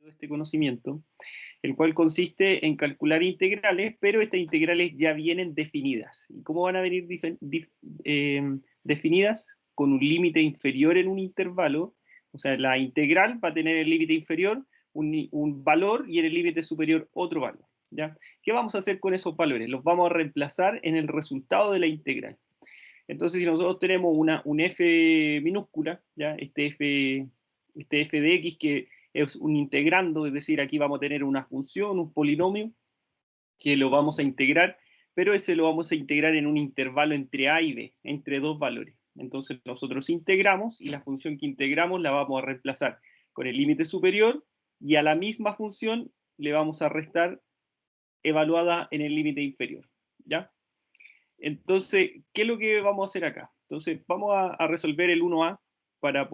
este conocimiento, el cual consiste en calcular integrales, pero estas integrales ya vienen definidas. ¿Y cómo van a venir definidas? Con un límite inferior en un intervalo, o sea, la integral va a tener el límite inferior un valor y en el límite superior otro valor. ¿Ya? ¿Qué vamos a hacer con esos valores? Los vamos a reemplazar en el resultado de la integral. Entonces, si nosotros tenemos un f minúscula, ¿ya? Este f de x que es un integrando, es decir, aquí vamos a tener una función, un polinomio, que lo vamos a integrar, pero ese lo vamos a integrar en un intervalo entre a y b, entre dos valores. Entonces nosotros integramos y la función que integramos la vamos a reemplazar con el límite superior y a la misma función le vamos a restar evaluada en el límite inferior. ¿Ya? Entonces, ¿qué es lo que vamos a hacer acá? Entonces, vamos a resolver el 1a para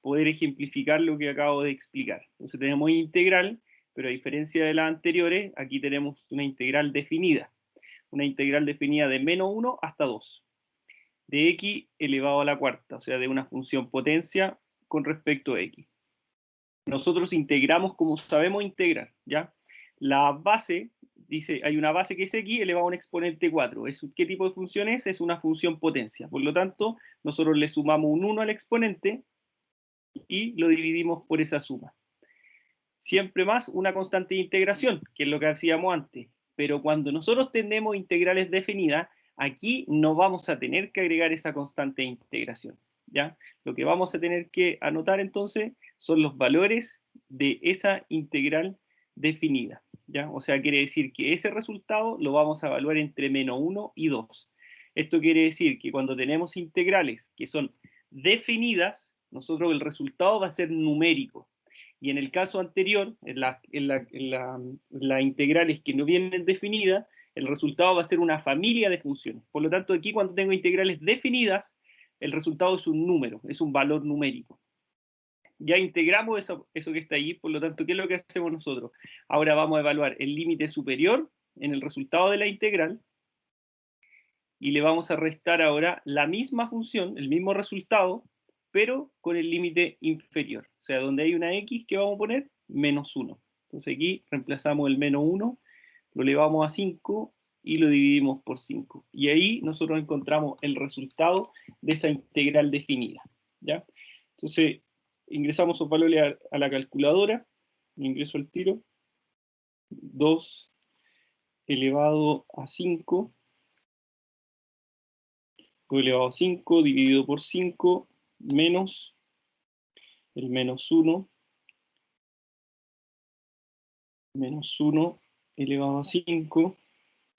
poder ejemplificar lo que acabo de explicar. Entonces, tenemos integral, pero a diferencia de las anteriores, aquí tenemos una integral definida. Una integral definida de menos 1 hasta 2. De x elevado a la cuarta, o sea, de una función potencia con respecto a x. Nosotros integramos como sabemos integrar, ¿ya? La base, dice, hay una base que es x elevado a un exponente 4. ¿Qué tipo de función es? Es una función potencia. Por lo tanto, nosotros le sumamos un 1 al exponente y lo dividimos por esa suma. Siempre más una constante de integración, que es lo que hacíamos antes. Pero cuando nosotros tenemos integrales definidas, aquí no vamos a tener que agregar esa constante de integración. ¿Ya? Lo que vamos a tener que anotar entonces son los valores de esa integral definida. ¿Ya? O sea, quiere decir que ese resultado lo vamos a evaluar entre menos 1 y 2. Esto quiere decir que cuando tenemos integrales que son definidas, nosotros el resultado va a ser numérico. Y en el caso anterior, en las integrales que no vienen definidas, el resultado va a ser una familia de funciones. Por lo tanto, aquí cuando tengo integrales definidas, el resultado es un número, es un valor numérico. Ya integramos eso que está ahí, por lo tanto, ¿qué es lo que hacemos nosotros? Ahora vamos a evaluar el límite superior en el resultado de la integral y le vamos a restar ahora la misma función, el mismo resultado, pero con el límite inferior. O sea, donde hay una x, ¿qué vamos a poner? Menos 1. Entonces aquí reemplazamos el menos 1, lo elevamos a 5 y lo dividimos por 5. Y ahí nosotros encontramos el resultado de esa integral definida. ¿Ya? Entonces, ingresamos los valores a la calculadora, ingreso al tiro, 2 elevado a 5, elevado a 5 dividido por 5 menos el menos 1 elevado a 5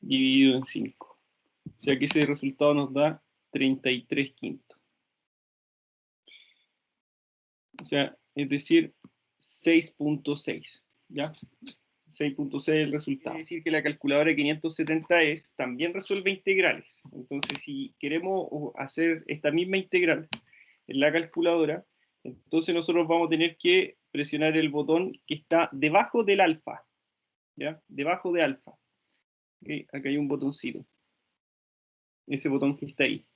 dividido en 5. O sea que ese resultado nos da 33 quintos. O sea, es decir, 6.6. ¿Ya? 6.6 el resultado. Quiere decir que la calculadora 570S también resuelve integrales. Entonces, si queremos hacer esta misma integral en la calculadora, entonces nosotros vamos a tener que presionar el botón que está debajo del alfa. ¿Ya? Debajo de alfa. ¿Okay? Acá hay un botoncito. Ese botón que está ahí.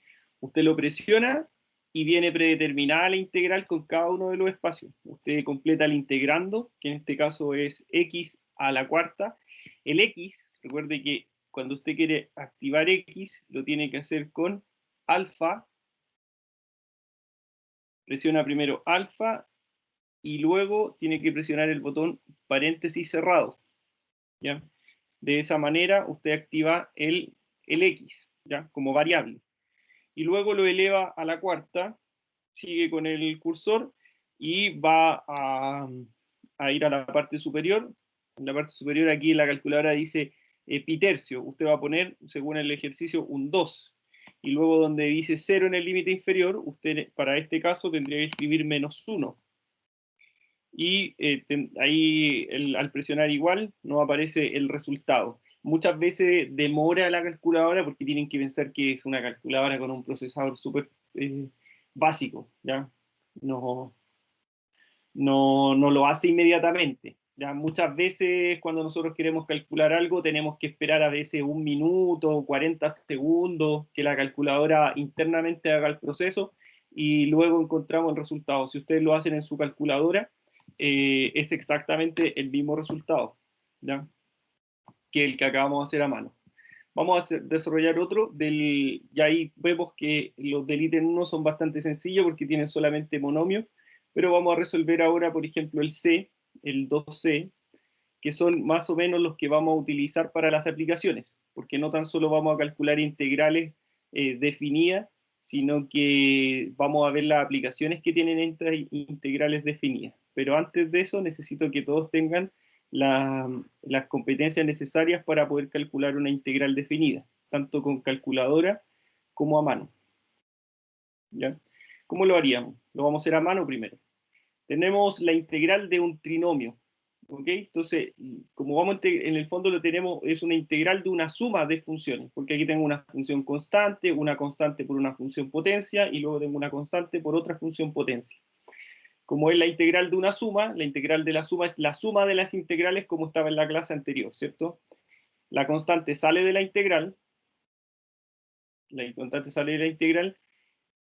Usted lo presiona y viene predeterminada la integral con cada uno de los espacios. Usted completa el integrando, que en este caso es x a la cuarta. El x, recuerde que cuando usted quiere activar x, lo tiene que hacer con alfa. Presiona primero alfa y luego tiene que presionar el botón paréntesis cerrado. ¿Ya? De esa manera usted activa el x, ¿ya? Como variable. Y luego lo eleva a la cuarta, sigue con el cursor y va a ir a la parte superior. En la parte superior aquí la calculadora dice pitercio. Usted va a poner, según el ejercicio, un 2. Y luego donde dice 0 en el límite inferior, usted para este caso tendría que escribir menos 1. Y ahí al presionar igual no aparece el resultado. Muchas veces demora la calculadora porque tienen que pensar que es una calculadora con un procesador súper básico, ¿ya? No lo hace inmediatamente. ¿Ya? Muchas veces cuando nosotros queremos calcular algo tenemos que esperar a veces 1 minuto, 40 segundos, que la calculadora internamente haga el proceso y luego encontramos el resultado. Si ustedes lo hacen en su calculadora, es exactamente el mismo resultado, ¿ya? Que el que acabamos de hacer a mano. Vamos a desarrollar otro, y ahí vemos que los del ítem 1 son bastante sencillos porque tienen solamente monomios, pero vamos a resolver ahora, por ejemplo, el C, el 2C, que son más o menos los que vamos a utilizar para las aplicaciones, porque no tan solo vamos a calcular integrales definidas, sino que vamos a ver las aplicaciones que tienen estas integrales definidas. Pero antes de eso necesito que todos tengan las competencias necesarias para poder calcular una integral definida, tanto con calculadora como a mano. ¿Ya? ¿Cómo lo haríamos? Lo vamos a hacer a mano primero. Tenemos la integral de un trinomio. ¿Ok? Entonces, como vamos en el fondo lo tenemos, es una integral de una suma de funciones, porque aquí tengo una función constante por una función potencia, y luego tengo una constante por otra función potencia. Como es la integral de una suma, la integral de la suma es la suma de las integrales como estaba en la clase anterior, ¿cierto? La constante sale de la integral,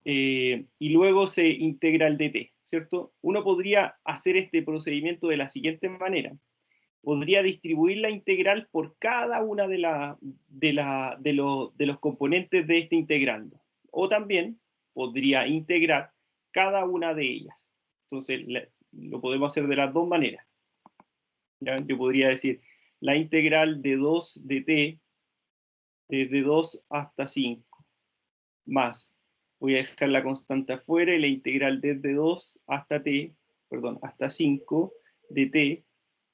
y luego se integra el dt, ¿cierto? Uno podría hacer este procedimiento de la siguiente manera. Podría distribuir la integral por cada una de los componentes de este integrando. O también podría integrar cada una de ellas. Entonces, lo podemos hacer de las dos maneras. ¿Ya? Yo podría decir la integral de 2 de t desde 2 hasta 5 más, voy a dejar la constante afuera, y la integral desde 2 hasta t, perdón, hasta 5 de t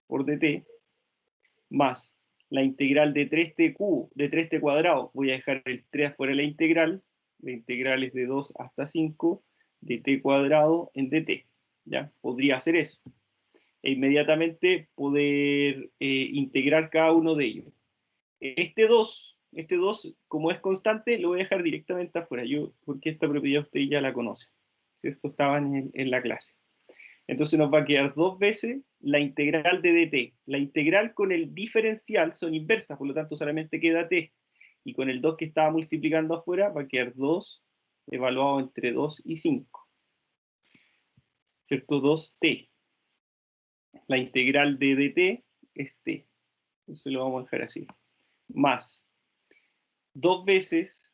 por dt, más la integral de 3t cubo, de 3t cuadrado, voy a dejar el 3 afuera de la integral es de 2 hasta 5 de t cuadrado en dt, ¿ya? Podría hacer eso, e inmediatamente poder integrar cada uno de ellos. Este 2, como es constante, lo voy a dejar directamente afuera, porque esta propiedad usted ya la conoce, si esto estaba en la clase. Entonces nos va a quedar dos veces la integral de dt. La integral con el diferencial son inversas, por lo tanto solamente queda t. Y con el 2 que estaba multiplicando afuera va a quedar 2 evaluado entre 2 y 5. ¿Cierto? 2t. La integral de dt es t. Entonces lo vamos a dejar así. Más dos veces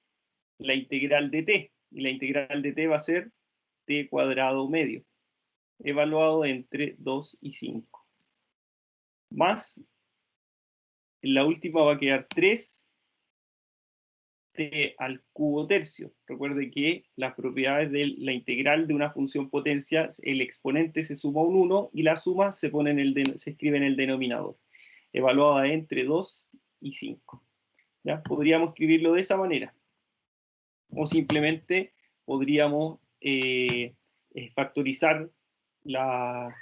la integral de t. Y la integral de t va a ser t cuadrado medio, evaluado entre 2 y 5. Más, en la última va a quedar 3t al cubo tercio. Recuerde que las propiedades de la integral de una función potencia, el exponente se suma a un 1 y la suma se escribe en el denominador, evaluada entre 2 y 5. ¿Ya? Podríamos escribirlo de esa manera. O simplemente podríamos factorizar las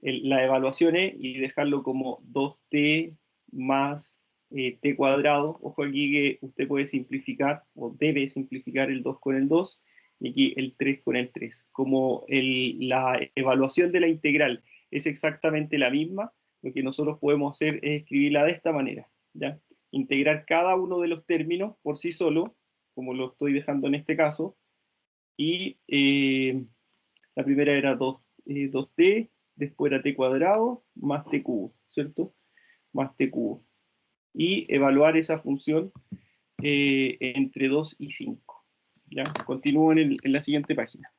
evaluaciones y dejarlo como 2t más t cuadrado. Ojo aquí que usted puede simplificar o debe simplificar el 2 con el 2 y aquí el 3 con el 3. Como la evaluación de la integral es exactamente la misma, lo que nosotros podemos hacer es escribirla de esta manera, ¿ya? Integrar cada uno de los términos por sí solo, como lo estoy dejando en este caso, y la primera era 2t, después era t cuadrado más t cubo, ¿cierto? Más t cubo. Y evaluar esa función entre 2 y 5. ¿Ya? Continúo en la siguiente página.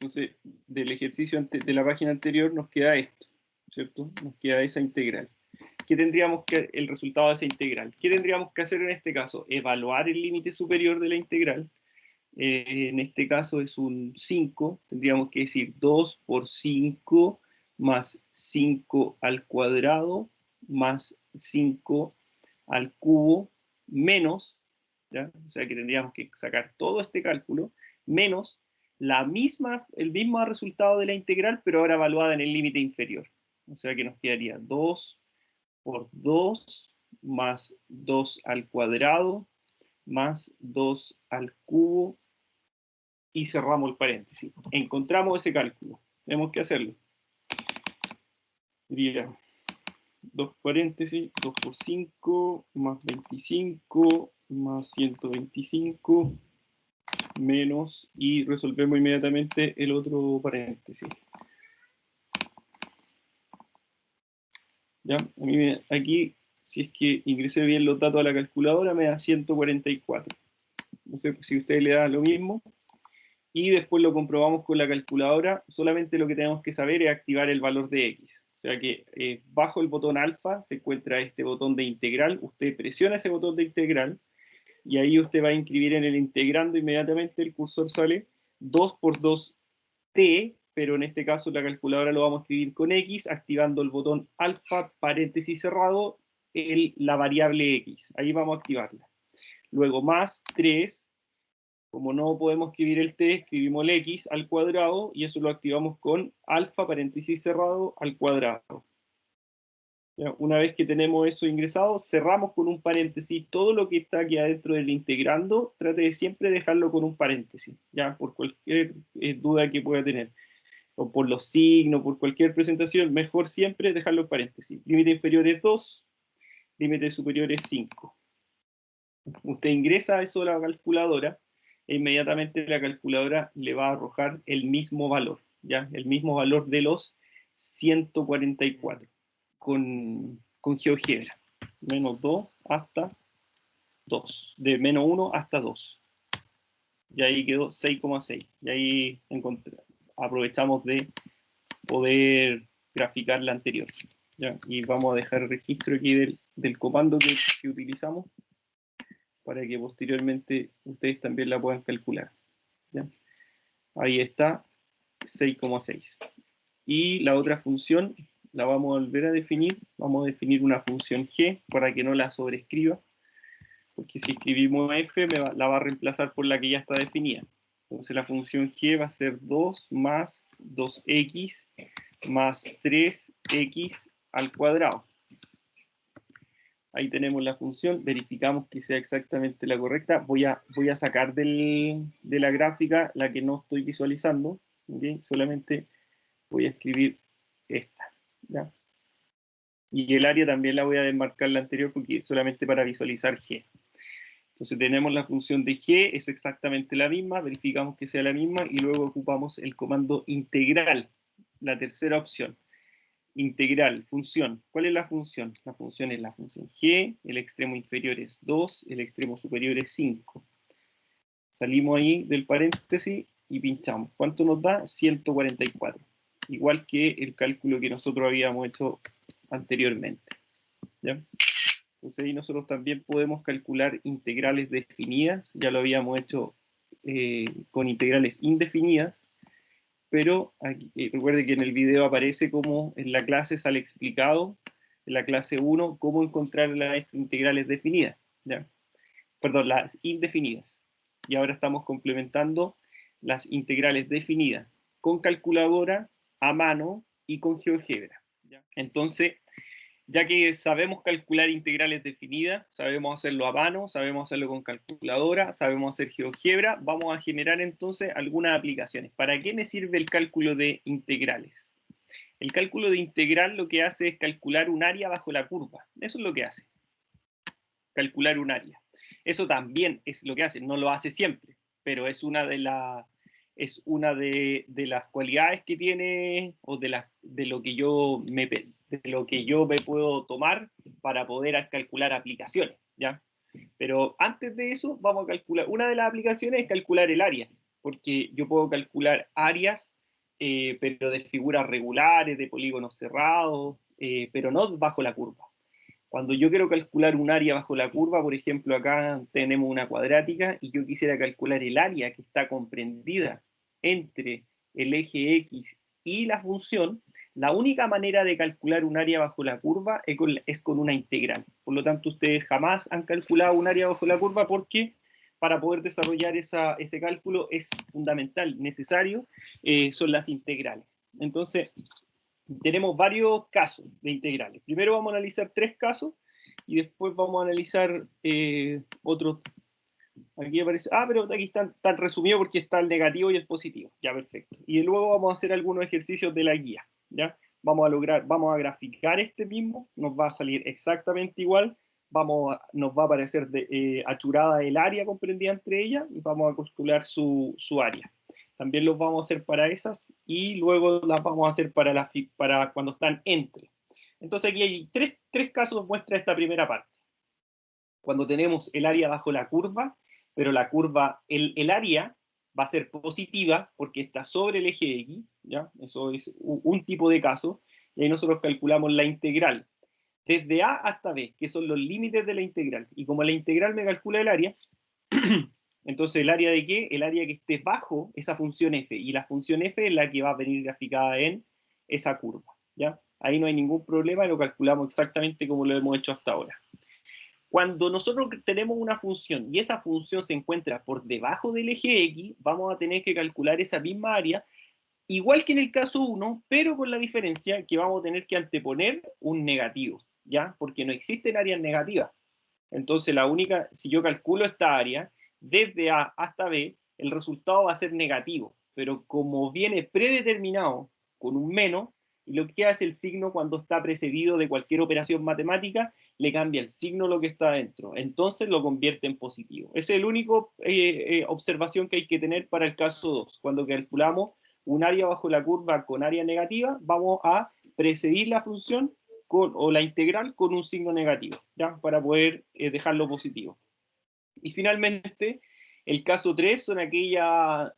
Entonces, del ejercicio de la página anterior nos queda esto, ¿cierto? Nos queda esa integral. ¿Qué tendríamos que, el resultado de esa integral? ¿Qué tendríamos que hacer en este caso? Evaluar el límite superior de la integral. En este caso es un 5, tendríamos que decir 2 por 5 más 5 al cuadrado más 5 al cubo menos, ¿ya? O sea que tendríamos que sacar todo este cálculo, menos el mismo resultado de la integral, pero ahora evaluada en el límite inferior. O sea que nos quedaría 2 por 2 más 2 al cuadrado más 2 al cubo, y cerramos el paréntesis. Encontramos ese cálculo. Tenemos que hacerlo. Sería 2 paréntesis, 2 por 5 más 25 más 125 menos, y resolvemos inmediatamente el otro paréntesis. ¿Ya? Aquí, si es que ingresé bien los datos a la calculadora, me da 144. No sé si a usted le da lo mismo. Y después lo comprobamos con la calculadora. Solamente lo que tenemos que saber es activar el valor de x. O sea que bajo el botón alfa se encuentra este botón de integral. Usted presiona ese botón de integral y ahí usted va a inscribir en el integrando, inmediatamente el cursor sale 2 por 2t, pero en este caso la calculadora lo vamos a escribir con x, activando el botón alfa, paréntesis cerrado, la variable x. Ahí vamos a activarla. Luego más 3, como no podemos escribir el t, escribimos el x al cuadrado, y eso lo activamos con alfa, paréntesis cerrado, al cuadrado. ¿Ya? Una vez que tenemos eso ingresado, cerramos con un paréntesis todo lo que está aquí adentro del integrando. Trate de siempre dejarlo con un paréntesis, ya, por cualquier duda que pueda tener, o por los signos, por cualquier presentación, mejor siempre dejarlo en paréntesis. Límite inferior es 2, límite superior es 5. Usted ingresa eso a la calculadora e inmediatamente la calculadora le va a arrojar el mismo valor, ¿ya? El mismo valor de los 144 con GeoGebra. Menos 2 hasta 2. De menos 1 hasta 2. Y ahí quedó 6,6. Y ahí aprovechamos de poder graficar la anterior. ¿Ya? Y vamos a dejar el registro aquí del comando que utilizamos, para que posteriormente ustedes también la puedan calcular. ¿Ya? Ahí está, 6,6. Y la otra función la vamos a volver a definir. Vamos a definir una función g para que no la sobreescriba, porque si escribimos f la va a reemplazar por la que ya está definida. Entonces la función g va a ser 2 más 2x más 3x al cuadrado. Ahí tenemos la función, verificamos que sea exactamente la correcta. Voy a sacar de la gráfica la que no estoy visualizando, ¿okay? Solamente voy a escribir esta, ¿ya? Y el área también la voy a desmarcar la anterior, porque solamente para visualizar g. Entonces tenemos la función de g, es exactamente la misma, verificamos que sea la misma, y luego ocupamos el comando integral, la tercera opción. Integral, función. ¿Cuál es la función? La función es la función g, el extremo inferior es 2, el extremo superior es 5. Salimos ahí del paréntesis y pinchamos. ¿Cuánto nos da? 144. Igual que el cálculo que nosotros habíamos hecho anteriormente. ¿Ya? Entonces ahí nosotros también podemos calcular integrales definidas. Ya lo habíamos hecho con integrales indefinidas. Pero aquí, recuerde que en el video aparece como en la clase sale explicado, en la clase 1, cómo encontrar las integrales definidas, ¿ya? Perdón, las indefinidas. Y ahora estamos complementando las integrales definidas con calculadora, a mano y con GeoGebra, ¿ya? Entonces, ya que sabemos calcular integrales definidas, sabemos hacerlo a mano, sabemos hacerlo con calculadora, sabemos hacer GeoGebra, vamos a generar entonces algunas aplicaciones. ¿Para qué me sirve el cálculo de integrales? El cálculo de integral lo que hace es calcular un área bajo la curva. Eso es lo que hace, calcular un área. Eso también es lo que hace, no lo hace siempre, pero es una de las cualidades que tiene, o de lo que yo me puedo tomar para poder calcular aplicaciones, ¿ya? Pero antes de eso, vamos a calcular, una de las aplicaciones es calcular el área, porque yo puedo calcular áreas, pero de figuras regulares, de polígonos cerrados, pero no bajo la curva. Cuando yo quiero calcular un área bajo la curva, por ejemplo, acá tenemos una cuadrática y yo quisiera calcular el área que está comprendida entre el eje X y la función, la única manera de calcular un área bajo la curva es con una integral. Por lo tanto, ustedes jamás han calculado un área bajo la curva, porque para poder desarrollar ese cálculo es fundamental, necesario, son las integrales. Entonces, tenemos varios casos de integrales. Primero vamos a analizar 3 casos y después vamos a analizar otros. Aquí aparece, pero aquí están resumidos porque está el negativo y el positivo. Ya, perfecto. Y luego vamos a hacer algunos ejercicios de la guía. ¿Ya? Vamos a graficar este mismo, nos va a salir exactamente igual, nos va a aparecer achurada el área comprendida entre ellas y vamos a calcular su área. También los vamos a hacer para esas y luego las vamos a hacer para cuando están entre. Entonces aquí hay tres casos muestra esta primera parte. Cuando tenemos el área bajo la curva, pero la curva, el área va a ser positiva porque está sobre el eje X, ¿ya? Eso es un tipo de caso, y ahí nosotros calculamos la integral desde A hasta B, que son los límites de la integral. Y como la integral me calcula el área, entonces ¿el área de qué? El área que esté bajo esa función f, y la función f es la que va a venir graficada en esa curva, ¿ya? Ahí no hay ningún problema, lo calculamos exactamente como lo hemos hecho hasta ahora. Cuando nosotros tenemos una función y esa función se encuentra por debajo del eje X, vamos a tener que calcular esa misma área, igual que en el caso 1, pero con la diferencia que vamos a tener que anteponer un negativo, ¿ya? Porque no existen áreas negativas. Entonces, si yo calculo esta área, desde A hasta B, el resultado va a ser negativo, pero como viene predeterminado con un menos, y lo que hace el signo cuando está precedido de cualquier operación matemática, le cambia el signo lo que está adentro. Entonces lo convierte en positivo. Esa es la única observación que hay que tener para el caso 2. Cuando calculamos un área bajo la curva con área negativa, vamos a precedir la función o la integral con un signo negativo, ¿ya? Para poder dejarlo positivo. Y finalmente, el caso 3 son aquellas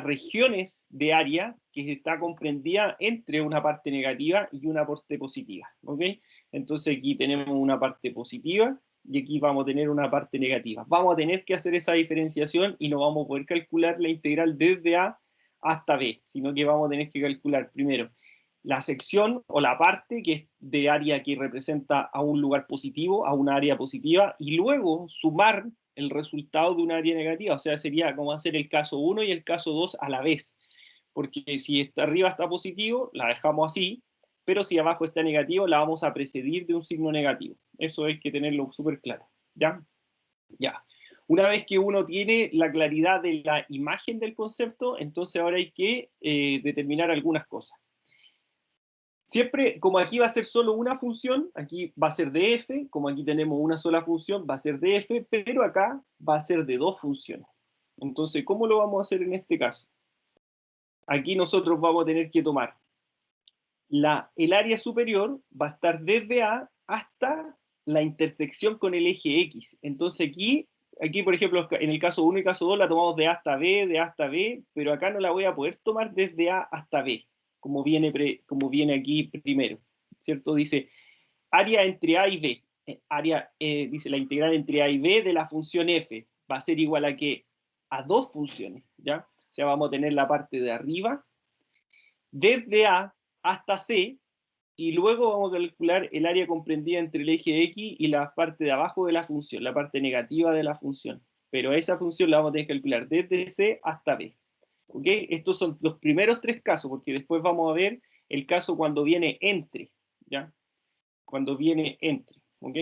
regiones de área que está comprendida entre una parte negativa y una parte positiva, ¿ok? Entonces aquí tenemos una parte positiva y aquí vamos a tener una parte negativa. Vamos a tener que hacer esa diferenciación y no vamos a poder calcular la integral desde A hasta B, sino que vamos a tener que calcular primero la sección o la parte que es de área que representa a un lugar positivo, a una área positiva, y luego sumar el resultado de un área negativa. O sea, sería como hacer el caso 1 y el caso 2 a la vez. Porque si arriba está positivo, la dejamos así, pero si abajo está negativo, la vamos a precedir de un signo negativo. Eso hay que tenerlo súper claro. ¿Ya? Ya. Una vez que uno tiene la claridad de la imagen del concepto, entonces ahora hay que determinar algunas cosas. Siempre, como aquí va a ser solo una función, aquí va a ser de f, como aquí tenemos una sola función, va a ser de f, pero acá va a ser de dos funciones. Entonces, ¿cómo lo vamos a hacer en este caso? Aquí nosotros vamos a tener que tomar el área superior, va a estar desde A hasta la intersección con el eje X. Entonces aquí por ejemplo, en el caso 1 y caso 2 la tomamos de A hasta B, de A hasta B, pero acá no la voy a poder tomar desde A hasta B, como viene aquí primero, ¿cierto? Dice, área entre A y B, dice la integral entre A y B de la función f, va a ser igual a ¿qué? A dos funciones, ¿ya? O sea, vamos a tener la parte de arriba, desde A hasta C, y luego vamos a calcular el área comprendida entre el eje X y la parte de abajo de la función, la parte negativa de la función. Pero esa función la vamos a tener que calcular desde C hasta B. ¿Ok? Estos son los primeros tres casos, porque después vamos a ver el caso cuando viene entre, ¿ya? Cuando viene entre, ¿ok?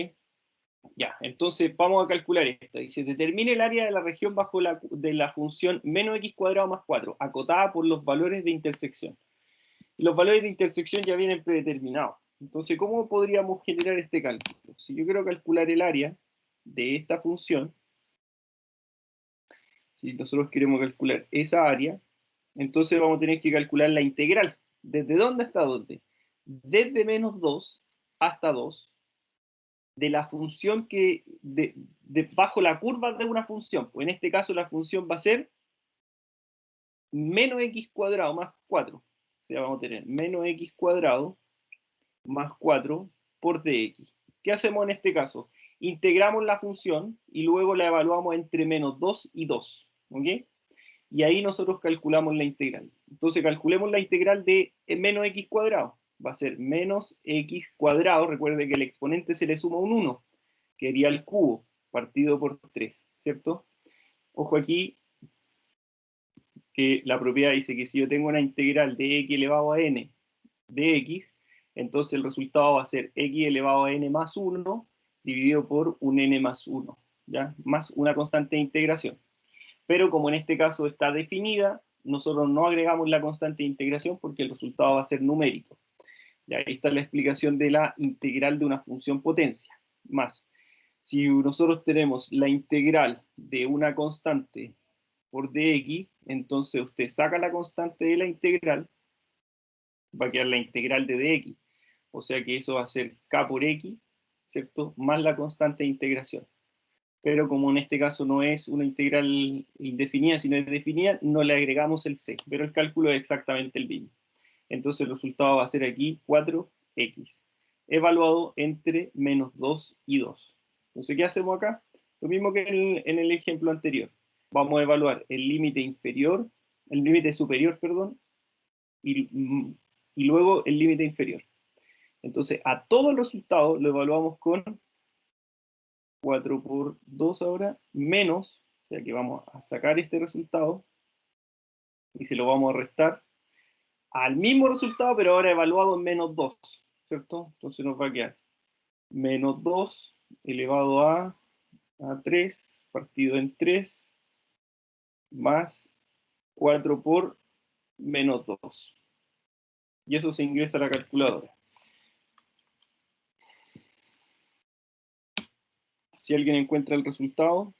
Ya, entonces vamos a calcular esto. Dice, determine el área de la región bajo de la función menos x cuadrado más 4, acotada por los valores de intersección. Y los valores de intersección ya vienen predeterminados. Entonces, ¿cómo podríamos generar este cálculo? Si yo quiero calcular el área de esta función, si nosotros queremos calcular esa área, entonces vamos a tener que calcular la integral. ¿Desde dónde hasta dónde? Desde menos 2 hasta 2 de la función bajo la curva de una función. Pues en este caso la función va a ser menos x cuadrado más 4. O sea, vamos a tener menos x cuadrado más 4 por dx. ¿Qué hacemos en este caso? Integramos la función y luego la evaluamos entre menos 2 y 2. ¿Ok? Y ahí nosotros calculamos la integral. Entonces calculemos la integral de menos x cuadrado. Va a ser menos x cuadrado. Recuerde que el exponente se le suma un 1, que sería el cubo, partido por 3, ¿cierto? Ojo aquí, que la propiedad dice que si yo tengo una integral de x elevado a n de x, entonces el resultado va a ser x elevado a n más 1 dividido por un n más 1, ¿ya? Más una constante de integración. Pero como en este caso está definida, nosotros no agregamos la constante de integración porque el resultado va a ser numérico. Ya, ahí está la explicación de la integral de una función potencia. Más, si nosotros tenemos la integral de una constante por dx, entonces usted saca la constante de la integral, va a quedar la integral de dx. O sea que eso va a ser k por x, ¿cierto? Más la constante de integración. Pero como en este caso no es una integral indefinida, sino es definida, no le agregamos el c, pero el cálculo es exactamente el mismo. Entonces el resultado va a ser aquí 4x, evaluado entre menos 2 y 2. Entonces, ¿qué hacemos acá? Lo mismo que en el ejemplo anterior. Vamos a evaluar el límite inferior, el límite superior, perdón, y luego el límite inferior. Entonces, a todo el resultado lo evaluamos con 4 por 2 ahora, menos, o sea que vamos a sacar este resultado, y se lo vamos a restar al mismo resultado, pero ahora evaluado en menos 2, ¿cierto? Entonces nos va a quedar menos 2 elevado a 3 partido en 3 más 4 por menos 2. Y eso se ingresa a la calculadora. Si alguien encuentra el resultado,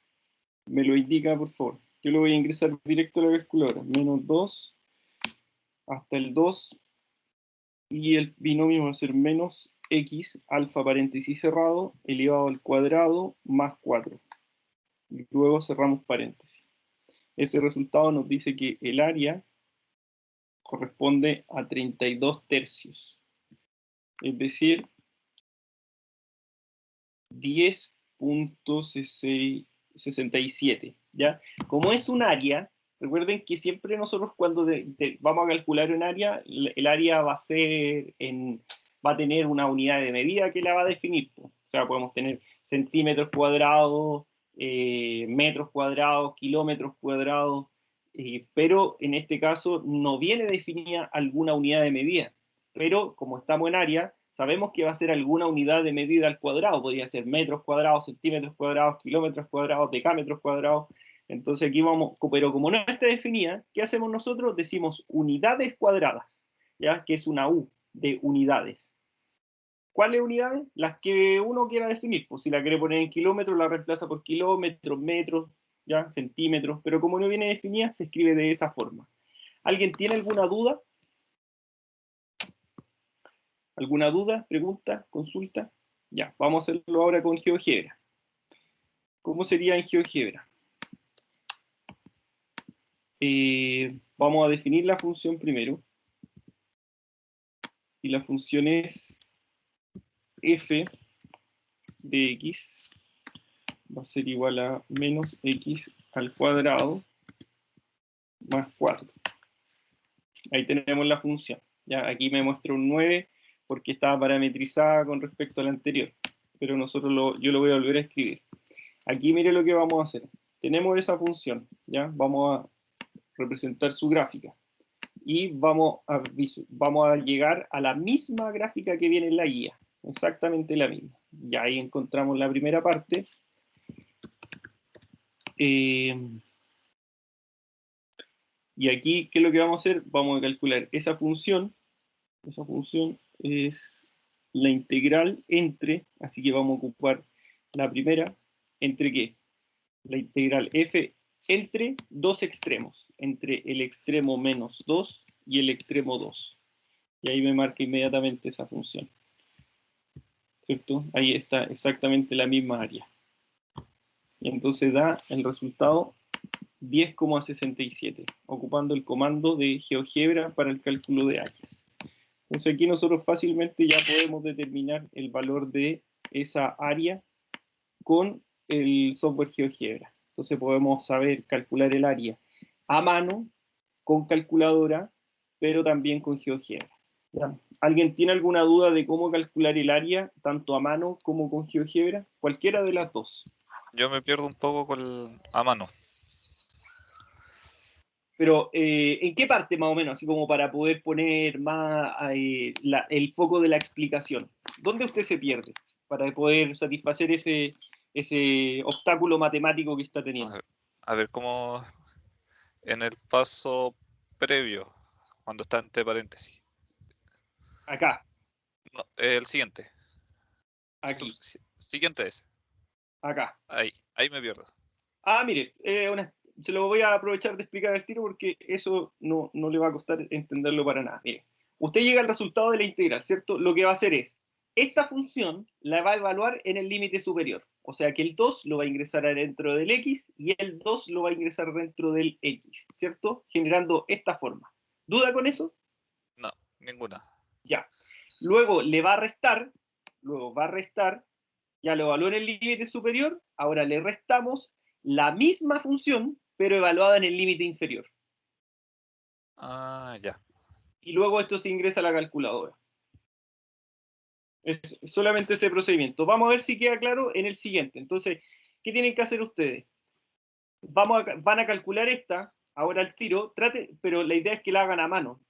me lo indica, por favor. Yo lo voy a ingresar directo a la calculadora. Menos 2 hasta el 2 y el binomio va a ser menos x, alfa paréntesis cerrado, elevado al cuadrado más 4. Y luego cerramos paréntesis. Ese resultado nos dice que el área corresponde a 32 tercios, es decir, 10.67, ¿ya? Como es un área, recuerden que siempre nosotros cuando vamos a calcular un área, el área va a tener una unidad de medida que la va a definir. O sea, podemos tener centímetros cuadrados, metros cuadrados, kilómetros cuadrados, pero en este caso no viene definida alguna unidad de medida. Pero como estamos en área, sabemos que va a ser alguna unidad de medida al cuadrado, podría ser metros cuadrados, centímetros cuadrados, kilómetros cuadrados, decámetros cuadrados. Entonces aquí vamos, pero como no está definida, ¿qué hacemos nosotros? Decimos unidades cuadradas, ¿ya? Que es una U de unidades. ¿Cuáles unidades? Las que uno quiera definir. Pues si la quiere poner en kilómetros, la reemplaza por kilómetros, metros, ¿ya? Centímetros, pero como no viene definida, se escribe de esa forma. ¿Alguien tiene alguna duda? ¿Alguna duda, pregunta, consulta? Ya, vamos a hacerlo ahora con GeoGebra. ¿Cómo sería en GeoGebra? Vamos a definir la función primero. Y la función es f de x va a ser igual a menos x al cuadrado más 4. Ahí tenemos la función. Ya, aquí me muestra un 9 porque estaba parametrizada con respecto a la anterior. Pero yo lo voy a volver a escribir. Aquí mire lo que vamos a hacer. Tenemos esa función, ¿ya? Vamos a representar su gráfica. Y vamos a llegar a la misma gráfica que viene en la guía. Exactamente la misma. Ya ahí encontramos la primera parte. Y aquí, ¿qué es lo que vamos a hacer? Vamos a calcular esa función. Esa función es la integral entre, así que vamos a ocupar la primera, ¿entre qué? La integral f entre dos extremos, entre el extremo menos 2 y el extremo 2. Y ahí me marca inmediatamente esa función. ¿Cierto? Ahí está exactamente la misma área. Y entonces da el resultado 10,67, ocupando el comando de GeoGebra para el cálculo de áreas. Entonces aquí nosotros fácilmente ya podemos determinar el valor de esa área con el software GeoGebra. Entonces podemos saber calcular el área a mano, con calculadora, pero también con GeoGebra. ¿Ya? ¿Alguien tiene alguna duda de cómo calcular el área, tanto a mano como con GeoGebra? Cualquiera de las dos. Yo me pierdo un poco a mano. Pero, ¿en qué parte más o menos? Así como para poder poner más el foco de la explicación. ¿Dónde usted se pierde? Para poder satisfacer ese obstáculo matemático que está teniendo. A ver cómo en el paso previo, cuando está entre paréntesis. Acá. No, el siguiente. Aquí, Siguiente es. acá. Ahí me pierdo. Ah, mire, se lo voy a aprovechar de explicar al tiro porque eso no le va a costar entenderlo para nada. Mire, usted llega al resultado de la integral, ¿cierto? Lo que va a hacer es, esta función la va a evaluar en el límite superior. O sea que el 2 lo va a ingresar dentro del x y el 2 lo va a ingresar dentro del x, ¿cierto? Generando esta forma. ¿Duda con eso? No, ninguna. Ya. Luego le va a restar, luego va a restar, ya lo evaluó en el límite superior, ahora le restamos la misma función, pero evaluada en el límite inferior. Ah, ya. Y luego esto se ingresa a la calculadora. Es solamente ese procedimiento. Vamos a ver si queda claro en el siguiente. Entonces, ¿qué tienen que hacer ustedes? Van a calcular esta, ahora al tiro, pero la idea es que la hagan a mano.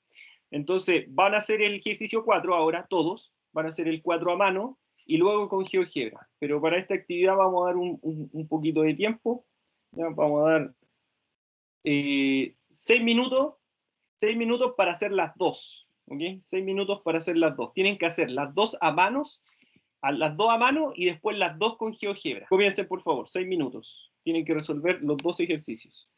Entonces, van a hacer el ejercicio 4 ahora, todos, van a hacer el 4 a mano y luego con GeoGebra. Pero para esta actividad vamos a dar un poquito de tiempo. ¿Ya? Vamos a dar 6 minutos, 6 minutos para hacer las dos. ¿Ok? 6 minutos para hacer las dos. Tienen que hacer las dos a manos, las dos a mano y después las dos con GeoGebra. Comiencen, por favor, 6 minutos. Tienen que resolver los dos ejercicios.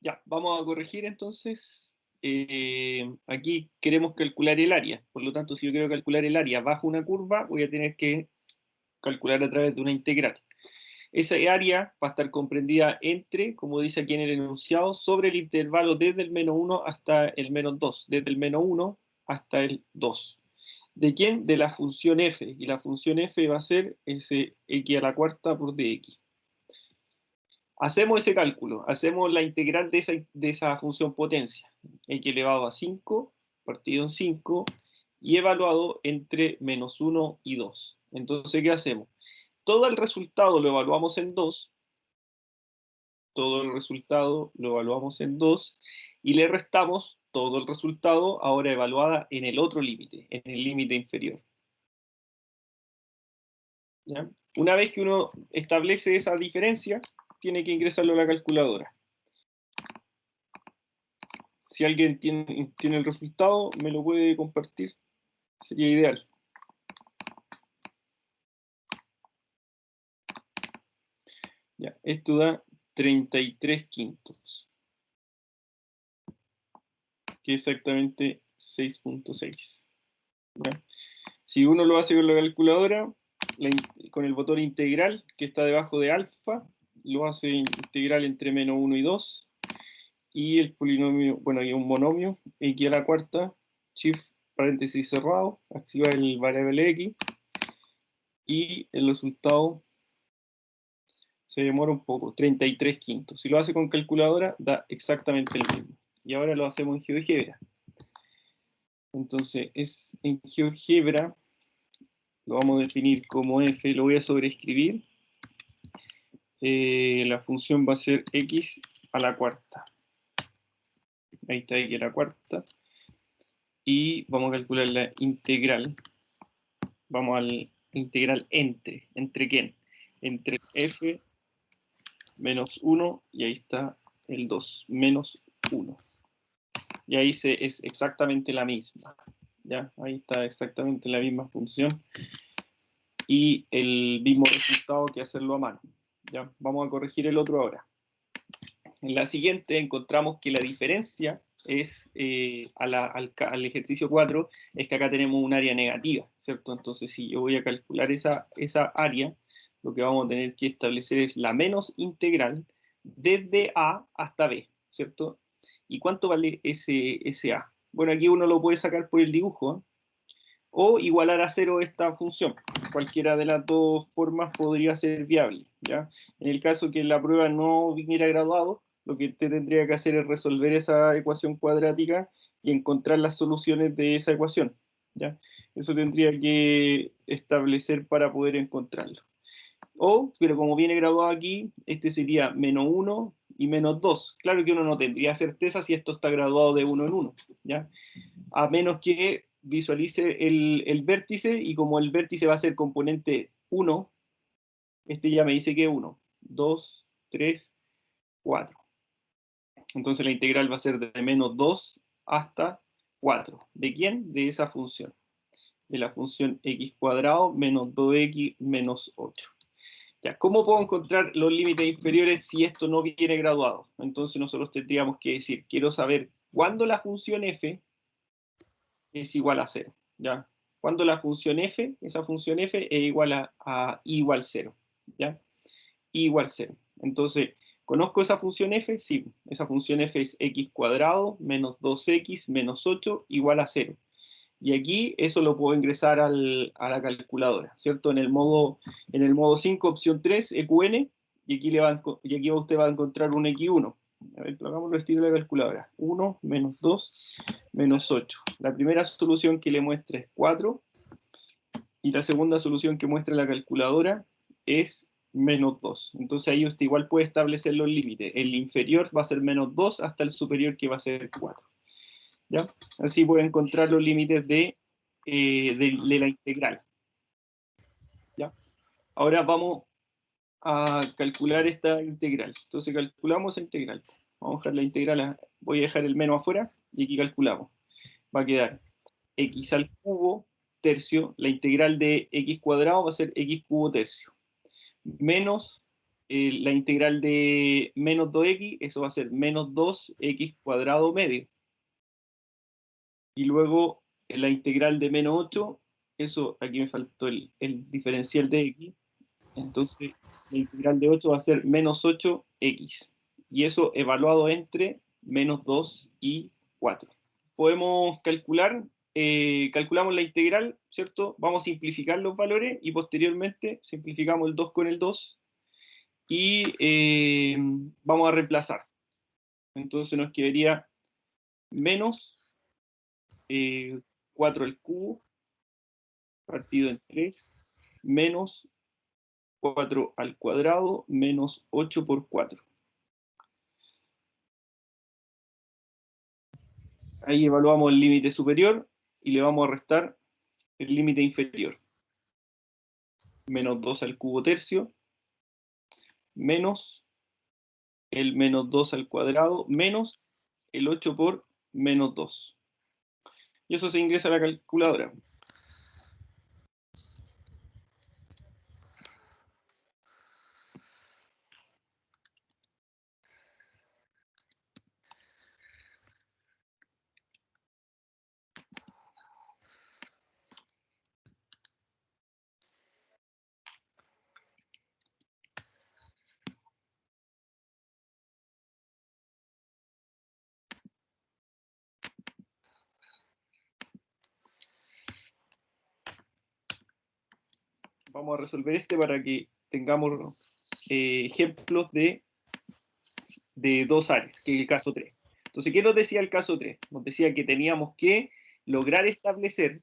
Ya, vamos a corregir entonces. Aquí queremos calcular el área. Por lo tanto, si yo quiero calcular el área bajo una curva, voy a tener que calcular a través de una integral. Esa área va a estar comprendida entre, como dice aquí en el enunciado, sobre el intervalo desde el menos 1 hasta el menos 2, desde el menos 1 hasta el 2. ¿De quién? De la función f, y la función f va a ser ese x a la cuarta por dx. Hacemos ese cálculo, hacemos la integral de esa función potencia, x elevado a 5, partido en 5, y evaluado entre menos 1 y 2. Entonces, ¿qué hacemos? Todo el resultado lo evaluamos en 2, todo el resultado lo evaluamos en 2, y le restamos todo el resultado ahora evaluada en el otro límite, en el límite inferior. ¿Ya? Una vez que uno establece esa diferencia, tiene que ingresarlo a la calculadora. Si alguien tiene el resultado, me lo puede compartir, sería ideal. Ya, esto da 33 quintos, que es exactamente 6.6. Si uno lo hace con la calculadora, con el botón integral que está debajo de alfa, lo hace integral entre menos 1 y 2, y el polinomio, bueno, hay un monomio, x a la cuarta, shift paréntesis cerrado, activa el variable x, y el resultado se demora un poco, 33 quintos. Si lo hace con calculadora, da exactamente el mismo. Y ahora lo hacemos en GeoGebra. Entonces, en GeoGebra, lo vamos a definir como f, lo voy a sobreescribir. La función va a ser x a la cuarta. Ahí está x a la cuarta. Y vamos a calcular la integral. Vamos al integral ¿entre quién? Entre f menos 1, y ahí está el 2, menos 1. Y ahí es exactamente la misma. ¿Ya? Ahí está exactamente la misma función. Y el mismo resultado que hacerlo a mano. ¿Ya? Vamos a corregir el otro ahora. En la siguiente encontramos que la diferencia es al ejercicio 4, es que acá tenemos un área negativa, ¿cierto? Entonces, si yo voy a calcular esa área, lo que vamos a tener que establecer es la menos integral desde A hasta B, ¿cierto? ¿Y cuánto vale ese A? Bueno, aquí uno lo puede sacar por el dibujo, ¿eh? O igualar a 0 esta función. Cualquiera de las dos formas podría ser viable, ¿ya? En el caso que la prueba no viniera graduado, lo que usted tendría que hacer es resolver esa ecuación cuadrática y encontrar las soluciones de esa ecuación, ¿ya? Eso tendría que establecer para poder encontrarlo. Pero como viene graduado aquí, este sería menos 1 y menos 2. Claro que uno no tendría certeza si esto está graduado de 1 en 1, ¿ya? A menos que visualice el vértice, y como el vértice va a ser componente 1, este ya me dice que 1, 2, 3, 4. Entonces la integral va a ser de menos 2 hasta 4. ¿De quién? De esa función. De la función x cuadrado menos 2x menos 8. Ya, ¿cómo puedo encontrar los límites inferiores si esto no viene graduado? Entonces nosotros tendríamos que decir, quiero saber cuándo la función f es igual a 0, ¿ya? Cuando la función f, esa función f es igual a i igual 0, ¿ya? I igual 0. Entonces, ¿conozco esa función f? Sí, esa función f es x cuadrado menos 2x menos 8 igual a 0. Y aquí eso lo puedo ingresar a la calculadora, ¿cierto? En el modo 5, opción 3, EQN, y aquí usted va a encontrar un X1. A ver, hagámoslo estilo de la calculadora. 1 menos 2 menos 8. La primera solución que le muestra es 4, y la segunda solución que muestra la calculadora es menos 2. Entonces ahí usted igual puede establecer los límites. El inferior va a ser menos 2 hasta el superior, que va a ser 4. ¿Ya? Así puede encontrar los límites de la integral. ¿Ya? Ahora vamos a calcular esta integral. Entonces calculamos la integral. Vamos a dejar la integral, voy a dejar el menos afuera, y aquí calculamos. Va a quedar x al cubo tercio, la integral de x cuadrado va a ser x cubo tercio, menos la integral de menos 2x, eso va a ser menos 2x cuadrado medio. Y luego la integral de menos 8, eso aquí me faltó el diferencial de x, entonces la integral de 8 va a ser menos 8x. Y eso evaluado entre menos 2 y 4. Podemos calcular, calculamos la integral, ¿cierto? Vamos a simplificar los valores y posteriormente simplificamos el 2 con el 2 y vamos a reemplazar. Entonces nos quedaría menos 4 al cubo partido en 3 menos 4 al cuadrado menos 8 por 4. Ahí evaluamos el límite superior y le vamos a restar el límite inferior. Menos 2 al cubo tercio menos el menos 2 al cuadrado menos el 8 por menos 2. Y eso se ingresa a la calculadora. Vamos a resolver este para que tengamos ejemplos de dos áreas, que es el caso 3. Entonces, ¿qué nos decía el caso 3? Nos decía que teníamos que lograr establecer,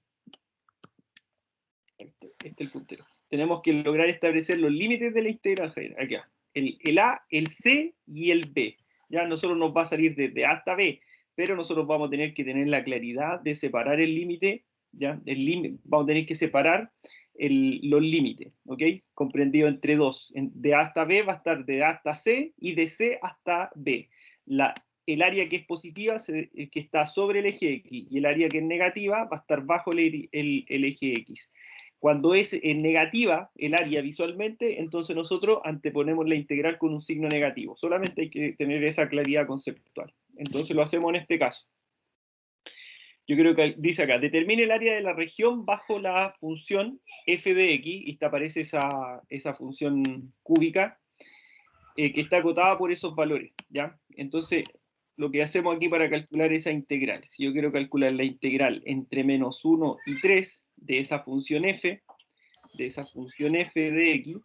este es el puntero, tenemos que lograr establecer los límites de la integral, acá, el A, el C y el B. Ya nosotros nos va a salir desde A hasta B, pero nosotros vamos a tener que tener la claridad de separar el límite, ¿ya? Vamos a tener que separar los límites, ¿ok? Comprendido entre dos. De A hasta B va a estar de A hasta C y de C hasta B. El área que es positiva, que está sobre el eje X, y el área que es negativa va a estar bajo el eje X. Cuando es negativa el área visualmente, entonces nosotros anteponemos la integral con un signo negativo. Solamente hay que tener esa claridad conceptual. Entonces lo hacemos en este caso. Yo creo que dice acá, determine el área de la región bajo la función f de x, y te aparece esa función cúbica, que está acotada por esos valores, ¿ya? Entonces, lo que hacemos aquí para calcular esa integral, si yo quiero calcular la integral entre menos 1 y 3 de esa función f, de x,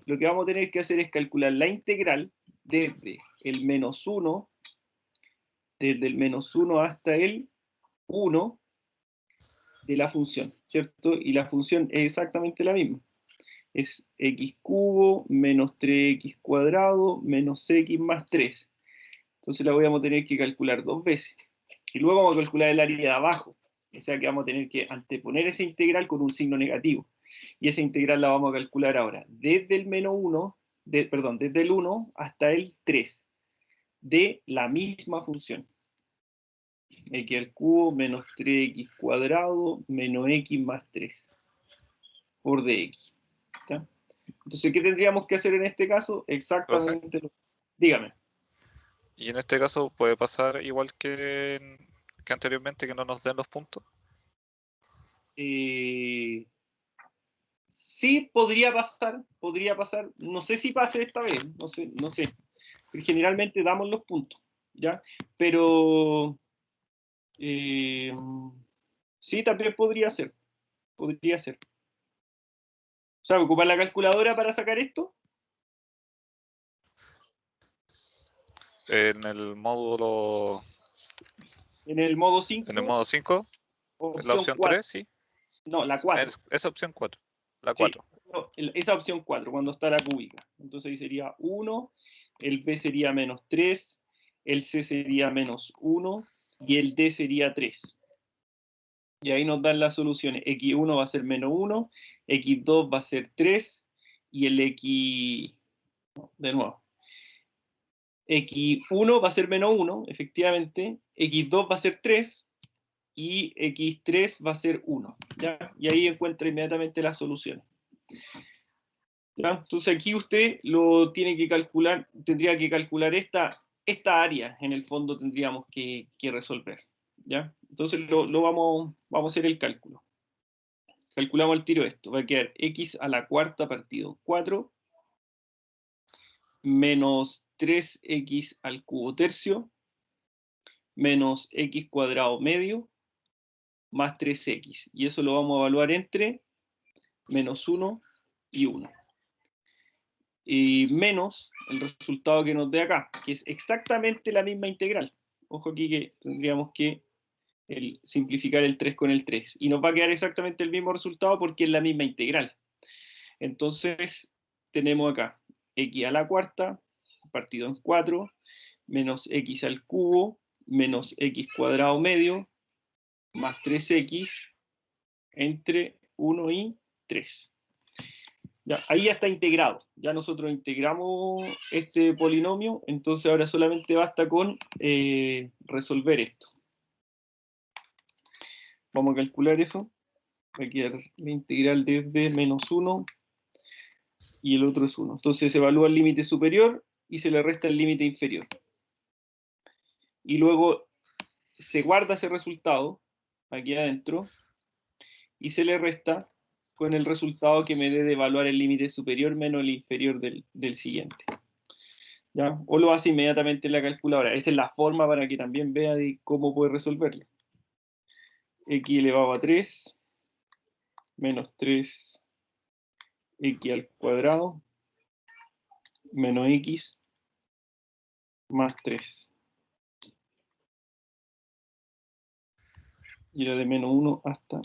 lo que vamos a tener que hacer es calcular la integral desde el menos 1, hasta el 1 de la función, ¿cierto? Y la función es exactamente la misma. Es x cubo menos 3x cuadrado menos x más 3. Entonces la vamos a tener que calcular dos veces. Y luego vamos a calcular el área de abajo. O sea que vamos a tener que anteponer esa integral con un signo negativo. Y esa integral la vamos a calcular ahora desde el menos 1, desde el 1 hasta el 3 de la misma función. X al cubo menos 3x cuadrado menos x más 3 por dx. ¿Ya? Entonces, ¿qué tendríamos que hacer en este caso? Exactamente lo. Dígame. Y en este caso puede pasar igual que anteriormente, que no nos den los puntos. Sí, podría pasar. No sé si pase esta vez, no sé. Pero generalmente damos los puntos, ¿ya? Pero sí, también podría ser. O sea, ocupar la calculadora para sacar esto. En el módulo, En el modo 5. en el modo 5, la opción 4. 3, sí. No, la 4. Esa opción 4. La Sí, 4. esa opción 4, cuando está la cúbica. Entonces ahí sería 1, el B sería menos 3, el C sería menos 1 y el D sería 3. Y ahí nos dan las soluciones. X1 va a ser menos 1, X2 va a ser 3 y el X... de nuevo. X1 va a ser menos 1, efectivamente. X2 va a ser 3 y X3 va a ser 1. ¿Ya? Y ahí encuentra inmediatamente las soluciones. ¿Ya? Entonces aquí usted lo tiene que calcular, tendría que calcular esta área, en el fondo tendríamos que resolver. ¿Ya? Entonces vamos a hacer el cálculo. Calculamos al tiro esto. Va a quedar x a la cuarta partido 4 menos 3x al cubo tercio menos x cuadrado medio más 3x. Y eso lo vamos a evaluar entre menos 1 y 1. Y menos el resultado que nos dé acá, que es exactamente la misma integral. Ojo aquí que tendríamos que simplificar el 3 con el 3. Y nos va a quedar exactamente el mismo resultado porque es la misma integral. Entonces, tenemos acá x a la cuarta, partido en 4, menos x al cubo, menos x cuadrado medio, más 3x, entre 1 y 3. Ya, ahí ya está integrado. Ya nosotros integramos este polinomio, entonces ahora solamente basta con resolver esto. Vamos a calcular eso. Va a quedar la integral desde menos 1 y el otro es 1. Entonces se evalúa el límite superior y se le resta el límite inferior. Y luego se guarda ese resultado aquí adentro y se le resta con el resultado que me dé de evaluar el límite superior menos el inferior del siguiente. ¿Ya? O lo hace inmediatamente en la calculadora. Esa es la forma para que también vea de cómo puede resolverlo. X elevado a 3 menos 3x al cuadrado menos x más 3. Y era de menos 1 hasta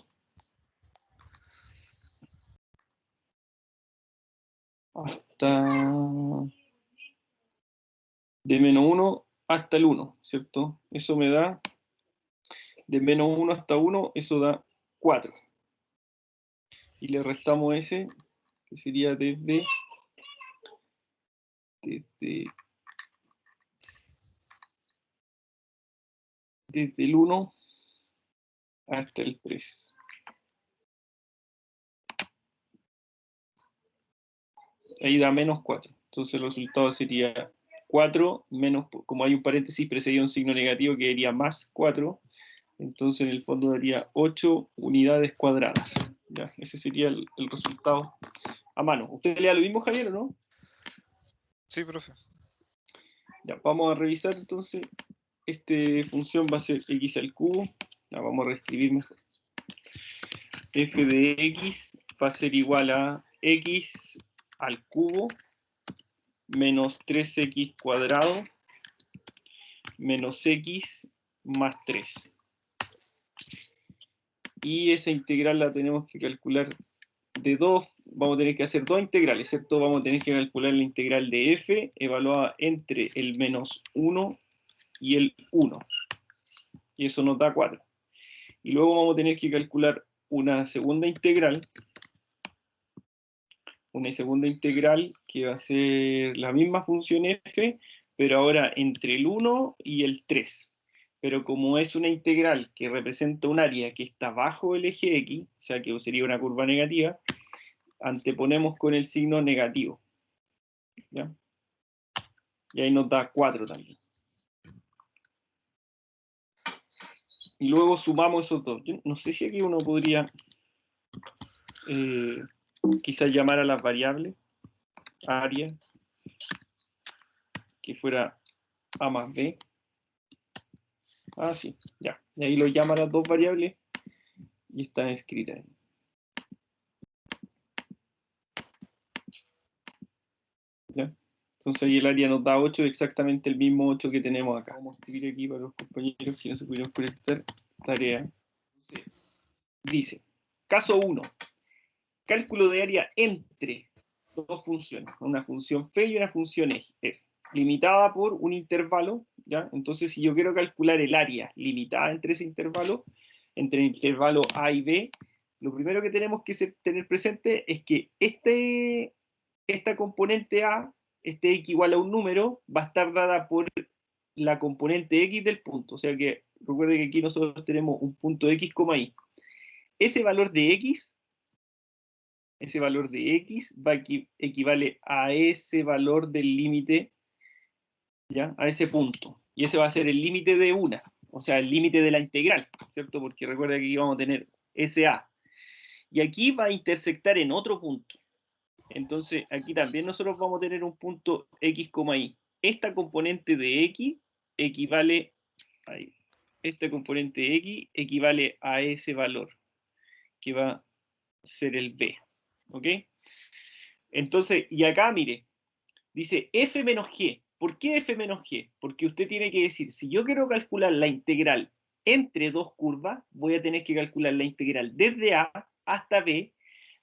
de menos 1 hasta el 1, ¿cierto? Eso me da de menos 1 hasta 1, eso da 4. Y le restamos ese, que sería desde el 1 hasta el 3. Ahí da menos 4. Entonces el resultado sería 4 menos, como hay un paréntesis precedido un signo negativo que sería más 4, entonces en el fondo daría 8 unidades cuadradas. ¿Ya? Ese sería el resultado a mano. ¿Usted le da lo mismo, Javier, o no? Sí, profe. Ya, vamos a revisar entonces. Esta función va a ser x al cubo. Ya, vamos a reescribir mejor. F de x va a ser igual a x al cubo menos 3x cuadrado menos x más 3. Y esa integral la tenemos que calcular de 2. Vamos a tener que hacer dos integrales, ¿cierto? Vamos a tener que calcular la integral de f evaluada entre el menos 1 y el 1. Y eso nos da 4. Y luego vamos a tener que calcular una segunda integral que va a ser la misma función f, pero ahora entre el 1 y el 3. Pero como es una integral que representa un área que está bajo el eje x, o sea que sería una curva negativa, anteponemos con el signo negativo. ¿Ya? Y ahí nos da 4 también. Y luego sumamos esos dos. Yo no sé si aquí uno podría quizás llamar a las variables área que fuera a más b. Ah, sí, ya. Y ahí lo llama las dos variables y están escritas ahí. ¿Ya? Entonces ahí el área nos da 8, exactamente el mismo 8 que tenemos acá. Vamos a escribir aquí para los compañeros que no se pudieron conectar. Tarea. Dice, caso 1. Cálculo de área entre dos funciones. Una función phi y una función f. Limitada por un intervalo. ¿Ya? Entonces si yo quiero calcular el área limitada entre ese intervalo, entre el intervalo a y b, lo primero que tenemos que tener presente es que esta componente a, este x igual a un número, va a estar dada por la componente x del punto. O sea que recuerde que aquí nosotros tenemos un punto x, y. Ese valor de x ese valor de x equivale a ese valor del límite, ¿ya? A ese punto. Y ese va a ser el límite de una, o sea, el límite de la integral, ¿cierto? Porque recuerda que aquí vamos a tener SA. Y aquí va a intersectar en otro punto. Entonces, aquí también nosotros vamos a tener un punto x, y. Esta componente de x equivale, ahí, esta componente x equivale a ese valor, que va a ser el b. ¿Ok? Entonces, y acá, mire, dice f menos g. ¿Por qué f menos g? Porque usted tiene que decir, si yo quiero calcular la integral entre dos curvas, voy a tener que calcular la integral desde a hasta b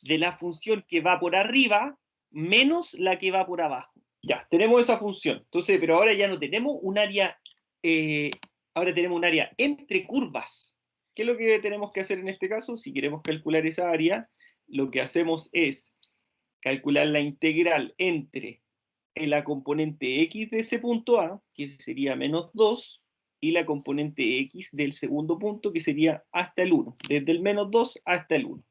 de la función que va por arriba menos la que va por abajo. Ya, tenemos esa función. Entonces, pero ahora ya no tenemos un área, ahora tenemos un área entre curvas. ¿Qué es lo que tenemos que hacer en este caso? Si queremos calcular esa área, lo que hacemos es calcular la integral entre la componente x de ese punto A, que sería menos 2, y la componente x del segundo punto, que sería hasta el 1, desde el menos 2 hasta el 1.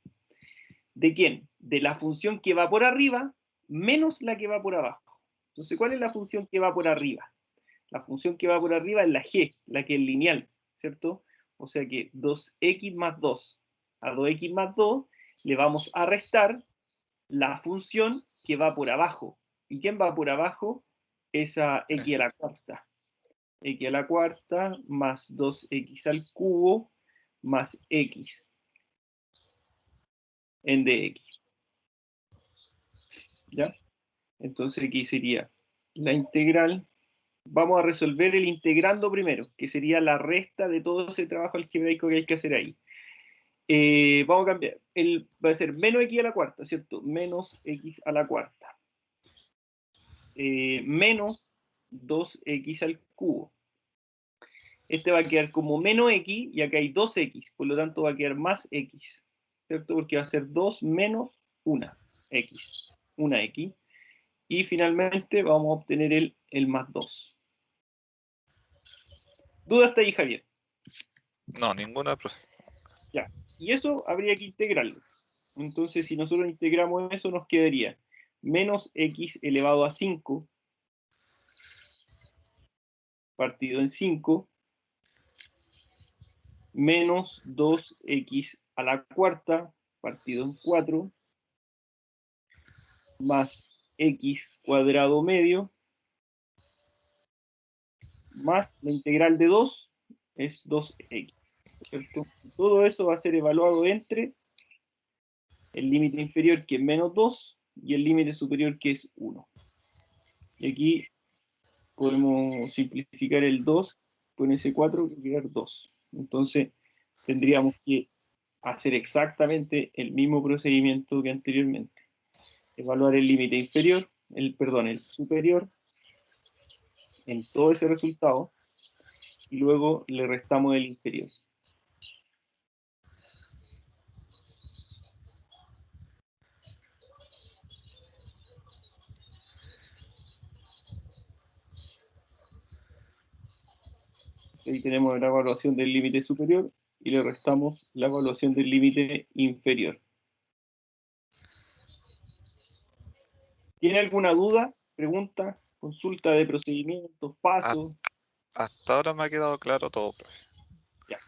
¿De quién? De la función que va por arriba menos la que va por abajo. Entonces, ¿cuál es la función que va por arriba? La función que va por arriba es la g, la que es lineal, ¿cierto? O sea que 2x más 2 a 2x más 2 le vamos a restar la función que va por abajo. ¿Y quién va por abajo? Esa x a la cuarta. X a la cuarta más 2x al cubo más x en dx. ¿Ya? Entonces aquí sería la integral. Vamos a resolver el integrando primero, que sería la resta de todo ese trabajo algebraico que hay que hacer ahí. Vamos a cambiar. Va a ser menos x a la cuarta, ¿cierto? Menos x a la cuarta. Menos 2x al cubo. Este va a quedar como menos x y acá hay 2x, por lo tanto va a quedar más x, ¿cierto? Porque va a ser 2 menos 1 x, una x. Y finalmente vamos a obtener el más 2. ¿Duda hasta ahí, Javier? No, ninguna, profe. Ya. Y eso habría que integrarlo. Entonces, si nosotros integramos eso, nos quedaría menos x elevado a 5 partido en 5 menos 2x a la cuarta partido en 4 más x cuadrado medio más la integral de 2 es 2x, ¿cierto? Todo eso va a ser evaluado entre el límite inferior, que es menos 2, y el límite superior, que es 1. Y aquí podemos simplificar el 2 con ese 4 y quedar 2. Entonces tendríamos que hacer exactamente el mismo procedimiento que anteriormente. Evaluar el límite inferior, el superior, en todo ese resultado, y luego le restamos el inferior. Ahí tenemos la evaluación del límite superior y le restamos la evaluación del límite inferior. ¿Tiene alguna duda, pregunta, consulta de procedimientos, pasos? Hasta ahora me ha quedado claro todo, profe. Ya.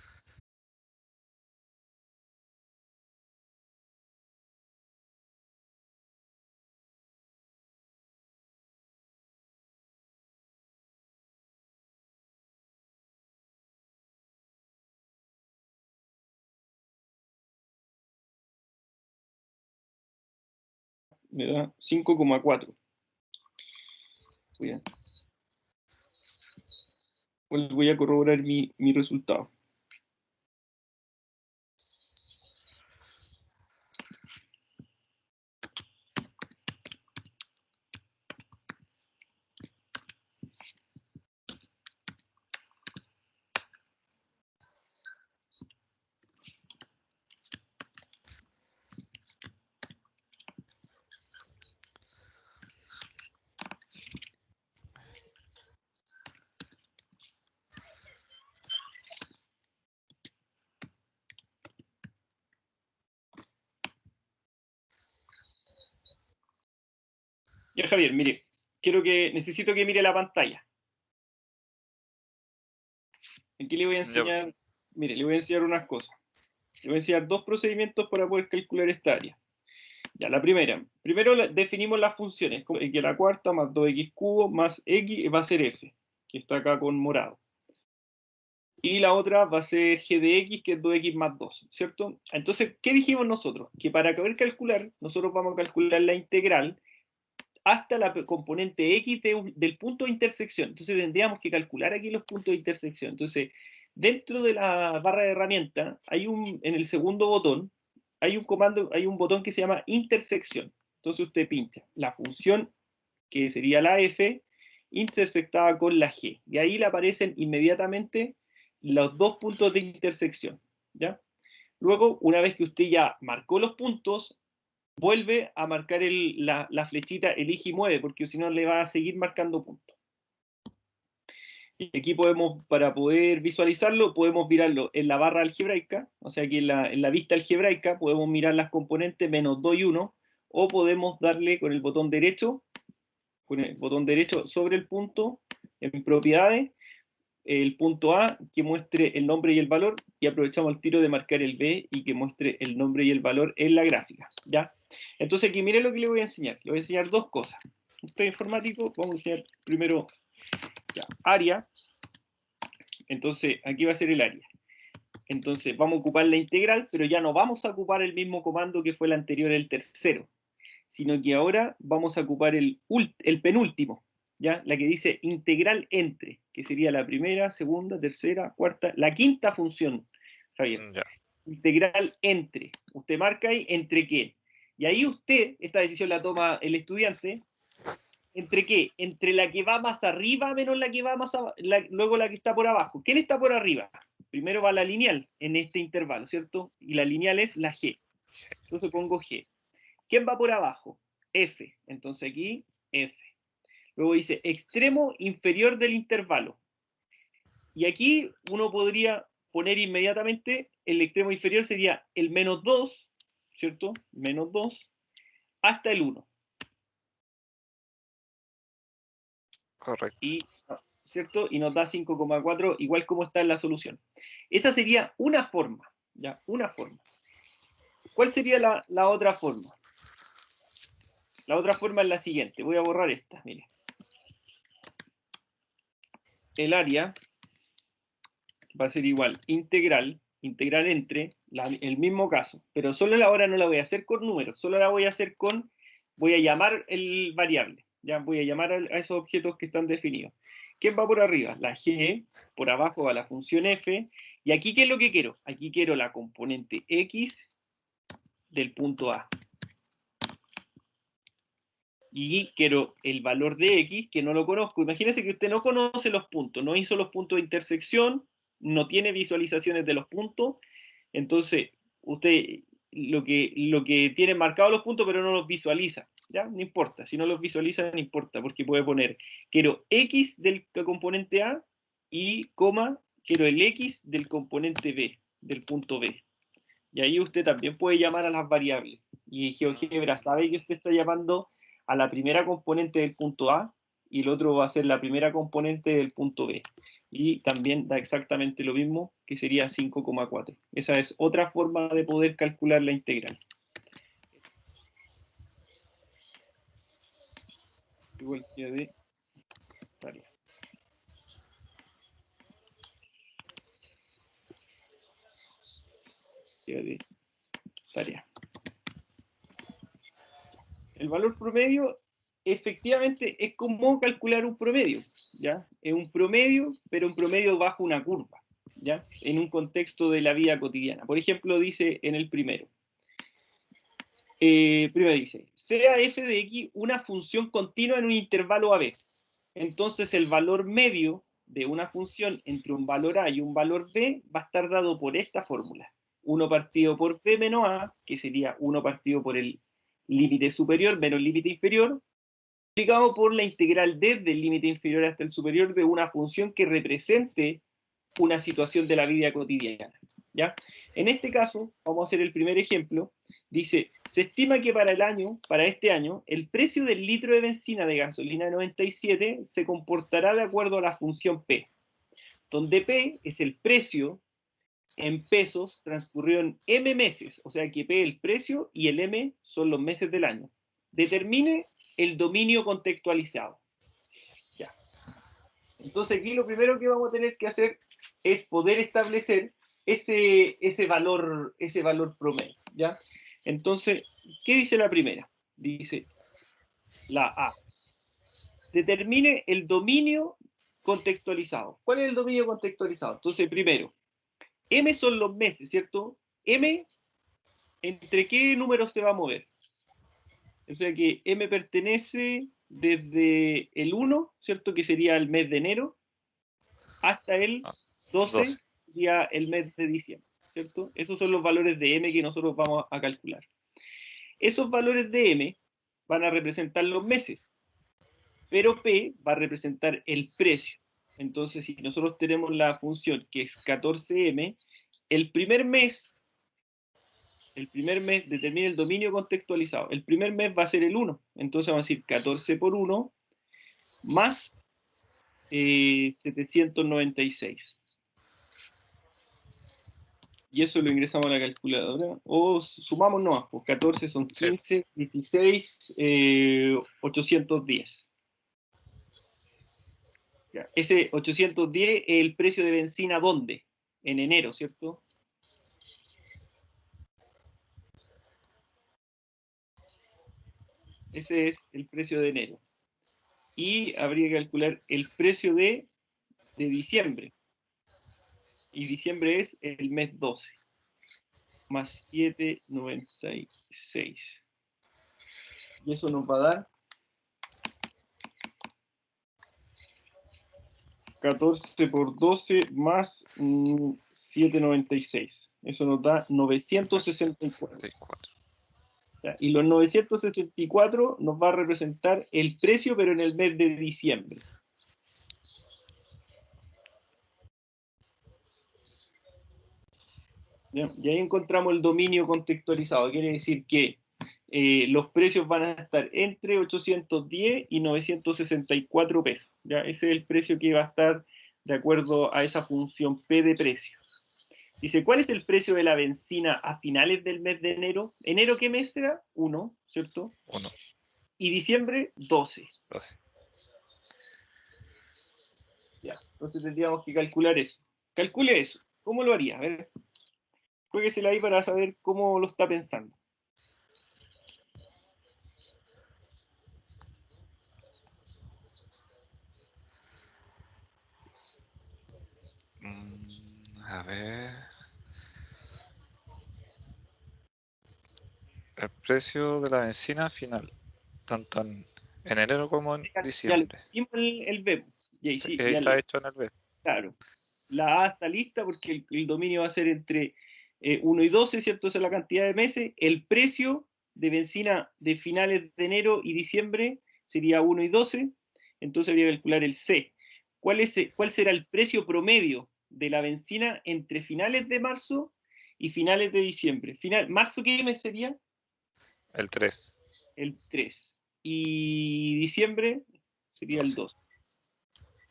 Me da 5,4. Voy a corroborar mi resultado. Javier, mire, necesito que mire la pantalla. Aquí le voy a enseñar, mire, le voy a enseñar unas cosas. Le voy a enseñar dos procedimientos para poder calcular esta área. Ya, la primera. Primero definimos las funciones, como x a la cuarta más 2x cubo más x va a ser f, que está acá con morado. Y la otra va a ser g de x, que es 2x más 2, ¿cierto? Entonces, ¿qué dijimos nosotros? Que para poder calcular, nosotros vamos a calcular la integral hasta la componente x del punto de intersección. Entonces tendríamos que calcular aquí los puntos de intersección. Entonces, dentro de la barra de herramientas, en el segundo botón, hay un botón que se llama intersección. Entonces usted pincha la función, que sería la f, intersectada con la g. Y ahí le aparecen inmediatamente los dos puntos de intersección, ¿ya? Luego, una vez que usted ya marcó los puntos, vuelve a marcar la flechita elige y mueve, porque si no le va a seguir marcando puntos. Y aquí podemos, para poder visualizarlo, podemos mirarlo en la barra algebraica, o sea, aquí en la vista algebraica podemos mirar las componentes menos 2 y 1, o podemos darle con el botón derecho sobre el punto, en propiedades, el punto A, que muestre el nombre y el valor, y aprovechamos el tiro de marcar el B y que muestre el nombre y el valor en la gráfica, ¿ya? Entonces aquí mire lo que le voy a enseñar. Le voy a enseñar dos cosas. Usted es informático, vamos a enseñar primero ya, área. Entonces aquí va a ser el área. Entonces vamos a ocupar la integral, pero ya no vamos a ocupar el mismo comando que fue el anterior, el tercero, sino que ahora vamos a ocupar el penúltimo, ¿ya? La que dice integral entre, que sería la primera, segunda, tercera, cuarta, la quinta función, Javier. Ya. Integral entre. Usted marca ahí entre qué. Y ahí usted, esta decisión la toma el estudiante, ¿entre qué? Entre la que va más arriba menos la que va más abajo, luego la que está por abajo. ¿Quién está por arriba? Primero va la lineal en este intervalo, ¿cierto? Y la lineal es la g. Entonces pongo g. ¿Quién va por abajo? F. Entonces aquí, F. Luego dice extremo inferior del intervalo. Y aquí uno podría poner inmediatamente el extremo inferior sería el menos 2, ¿cierto? Menos 2 hasta el 1. Correcto. ¿Cierto? Y nos da 5,4, igual como está en la solución. Esa sería una forma, ¿ya? Una forma. ¿Cuál sería la otra forma? La otra forma es la siguiente. Voy a borrar esta, mire. El área va a ser igual integral entre, el mismo caso, pero solo ahora no la voy a hacer con números, solo la voy a hacer voy a llamar el variable, ya voy a llamar a esos objetos que están definidos. ¿Quién va por arriba? La g, por abajo va la función f, y aquí ¿qué es lo que quiero? Aquí quiero la componente x del punto A. Y quiero el valor de x, que no lo conozco. Imagínense que usted no conoce los puntos, no hizo los puntos de intersección, no tiene visualizaciones de los puntos, entonces usted lo que tiene marcados los puntos, pero no los visualiza, ¿ya? No importa, si no los visualiza, no importa, porque puede poner, quiero x del componente A y coma, quiero el x del componente B, del punto B. Y ahí usted también puede llamar a las variables. Y GeoGebra sabe que usted está llamando a la primera componente del punto A y el otro va a ser la primera componente del punto B. Y también da exactamente lo mismo, que sería 5,4. Esa es otra forma de poder calcular la integral. Igual que de tarea. De tarea. El valor promedio efectivamente es como calcular un promedio, ¿ya? Es un promedio, pero un promedio bajo una curva, ¿ya? En un contexto de la vida cotidiana. Por ejemplo, dice en el primero. Primero dice, sea f de x una función continua en un intervalo AB. Entonces el valor medio de una función entre un valor A y un valor B va a estar dado por esta fórmula. 1 partido por B menos A, que sería 1 partido por el límite superior menos el límite inferior, multiplicado por la integral desde el límite inferior hasta el superior de una función que represente una situación de la vida cotidiana, ¿ya? En este caso, vamos a hacer el primer ejemplo, dice Se estima que para este año, el precio del litro de benzina de gasolina 97 se comportará de acuerdo a la función P, donde P es el precio en pesos transcurrido en M meses, o sea que P es el precio y el M son los meses del año. Determine el dominio contextualizado. Ya. Entonces aquí lo primero que vamos a tener que hacer es poder establecer ese valor promedio. ¿Ya? Entonces, ¿qué dice la primera? Dice la A. Determine el dominio contextualizado. ¿Cuál es el dominio contextualizado? Entonces, primero, M son los meses, ¿cierto? M, ¿entre qué números se va a mover? O sea que M pertenece desde el 1, ¿cierto? Que sería el mes de enero, hasta el Ah, 12, 12. sería el mes de diciembre, ¿cierto? Esos son los valores de M que nosotros vamos a calcular. Esos valores de M van a representar los meses, pero P va a representar el precio. Entonces, si nosotros tenemos la función que es 14M, el primer mes determina el dominio contextualizado. El primer mes va a ser el 1. Entonces vamos a decir 14 por 1 más 796. Y eso lo ingresamos a la calculadora. O sumamos nomás, pues 14 son Sí, 15, 16, 810. Ya. Ese 810 es el precio de benzina, ¿dónde? En enero, ¿cierto? Ese es el precio de enero. Y habría que calcular el precio de diciembre. Y diciembre es el mes 12. Más 796. Y eso nos va a dar 14 por 12 más 796. Eso nos da 964. 64. ¿Ya? Y los 964 nos va a representar el precio, pero en el mes de diciembre. ¿Ya? Y ahí encontramos el dominio contextualizado. Quiere decir que los precios van a estar entre 810 y 964 pesos. ¿Ya? Ese es el precio que va a estar de acuerdo a esa función P de precio. Dice, ¿cuál es el precio de la benzina a finales del mes de enero? ¿Enero qué mes será? 1, ¿cierto? 1, Y diciembre, 12. 12. Ya, entonces tendríamos que calcular eso. Calcule eso. ¿Cómo lo haría? A ver, jueguesela ahí para saber cómo lo está pensando. A ver. El precio de la benzina final, tanto en enero como en Ya le diciembre. pusimos el B. Y ahí Sí, sí, ahí ya está hecho en el B. claro. La A está lista porque el dominio va a ser entre 1 y 12, ¿cierto? Esa es la cantidad de meses. El precio de benzina de finales de enero y diciembre sería 1 y 12. Entonces habría que calcular el C. ¿Cuál será el precio promedio de la benzina entre finales de marzo y finales de diciembre? ¿Marzo qué mes sería? El 3, El 3. Y diciembre sería el 12. 2.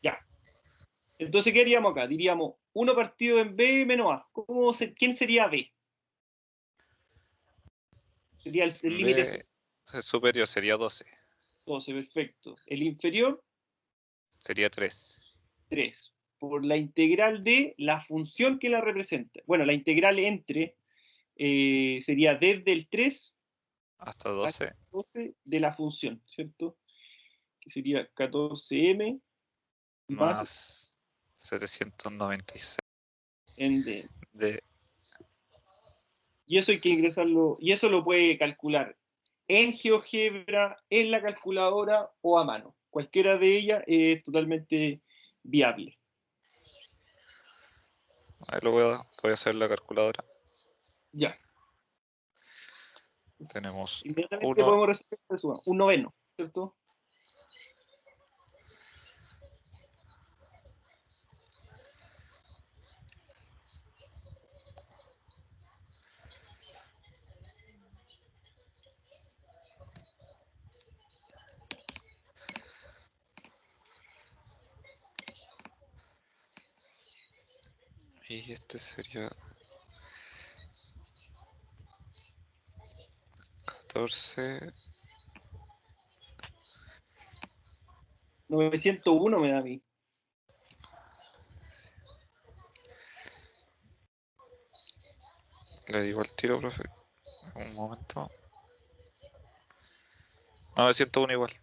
Ya. Entonces, ¿qué haríamos acá? Diríamos 1 partido en B menos A. ¿Quién sería B? Sería el límite B superior sería 12. 12, perfecto. El inferior, Sería 3. 3. Por la integral de la función que la representa. Bueno, la integral entre sería desde el 3 Hasta hasta 12 el 12 de la función, ¿cierto? Que sería 14m más más 796 en D. de... Y eso hay que ingresarlo, y eso lo puede calcular en GeoGebra, en la calculadora o a mano. Cualquiera de ellas es totalmente viable. Ahí voy a hacer la calculadora. Ya. Tenemos Inmediatamente 1, podemos resolver eso. Un noveno, ¿cierto? Y este sería 14. 901 me da a mí. Le digo al tiro, profe. Un momento. 901 igual.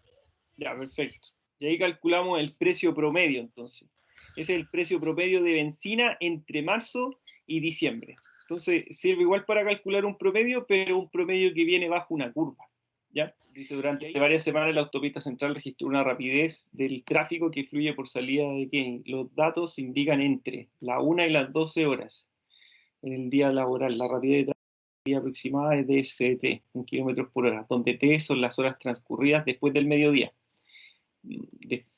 Ya, perfecto. Y ahí calculamos el precio promedio, entonces. Ese es el precio promedio de benzina entre marzo y diciembre. Entonces, sirve igual para calcular un promedio, pero un promedio que viene bajo una curva. ¿Ya? Dice, durante varias semanas la autopista central registró una rapidez del tráfico que fluye por salida de Kennedy. Los datos indican entre la 1 y las 12 horas en el día laboral. La rapidez de tráfico aproximada es de ST, en kilómetros por hora, donde T son las horas transcurridas después del mediodía.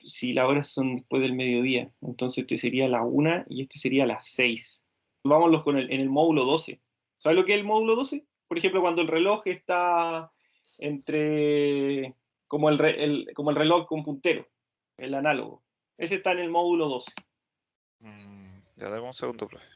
Si las horas son después del mediodía, entonces este sería la 1 y este sería las 6. Vámonos en el módulo 12. ¿Sabes lo que es el módulo 12? Por ejemplo, cuando el reloj está entre, como el reloj con puntero, el análogo. Ese está en el módulo 12. Ya dame un segundo, profe.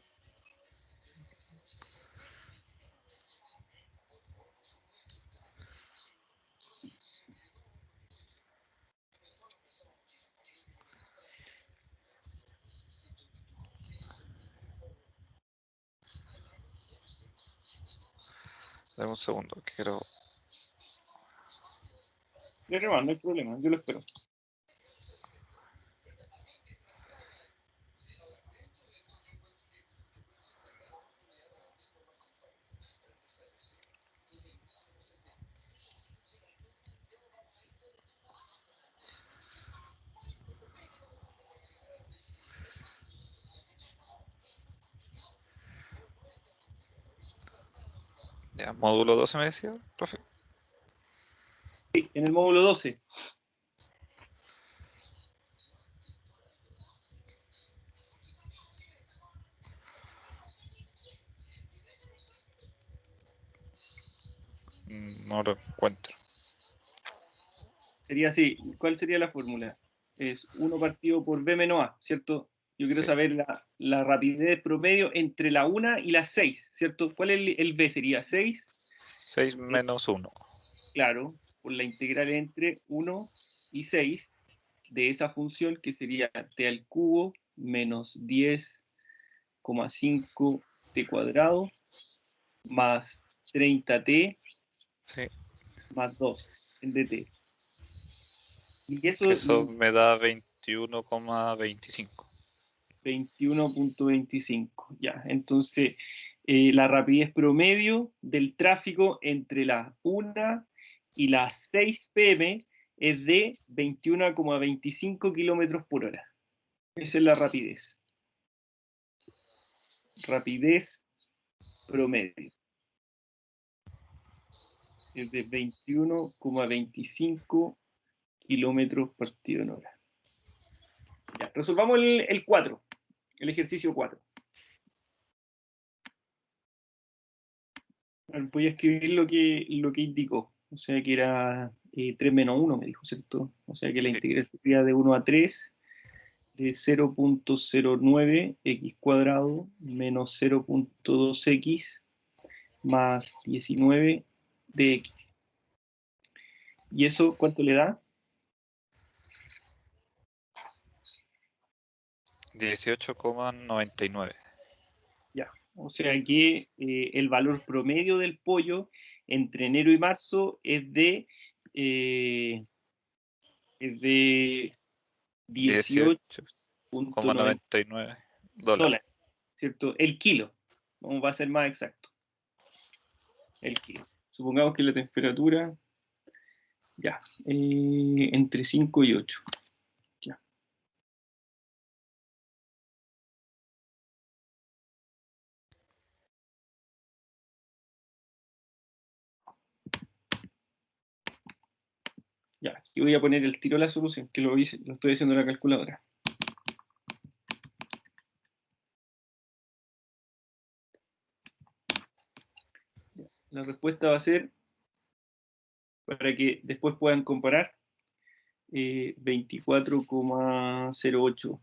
Dame un segundo, quiero. No hay problema, yo lo espero. Ya, módulo 12 me decía, profe. Sí, en el módulo 12. No lo encuentro. Sería así. ¿Cuál sería la fórmula? Es 1 partido por B menos A, ¿cierto? Yo quiero Sí, saber la rapidez promedio entre la 1 y las 6, ¿cierto? ¿Cuál es el B? Sería 6, 6 menos 1. claro, por la integral entre 1 y 6 de esa función que sería t al cubo menos 10,5 t cuadrado más 30t Sí, más 2 en dt. Y que eso eso me da 21,25. 21,25. Ya, entonces la rapidez promedio del tráfico entre las 1 y las 6 pm es de 21,25 kilómetros por hora. Esa es la rapidez. Rapidez promedio. Es de 21,25 kilómetros partido en hora. Ya, resolvamos el 4, el ejercicio 4. Voy a escribir lo que indicó. O sea que era 3 menos 1, me dijo, ¿cierto? O sea que la Sí, integral sería de 1 a 3 de 0,09 x cuadrado menos 0,2x más 19 de x. ¿Y eso cuánto le da? 18,99. Ya. O sea que el valor promedio del pollo entre enero y marzo es de 18,99 $18,99. dólares, ¿cierto? El kilo. Vamos a ser más exacto. El kilo. Supongamos que la temperatura, ya, entre 5 y 8. Ya. Ya, aquí voy a poner el tiro a la solución, que lo estoy haciendo en la calculadora. Ya. La respuesta va a ser, para que después puedan comparar, 24,08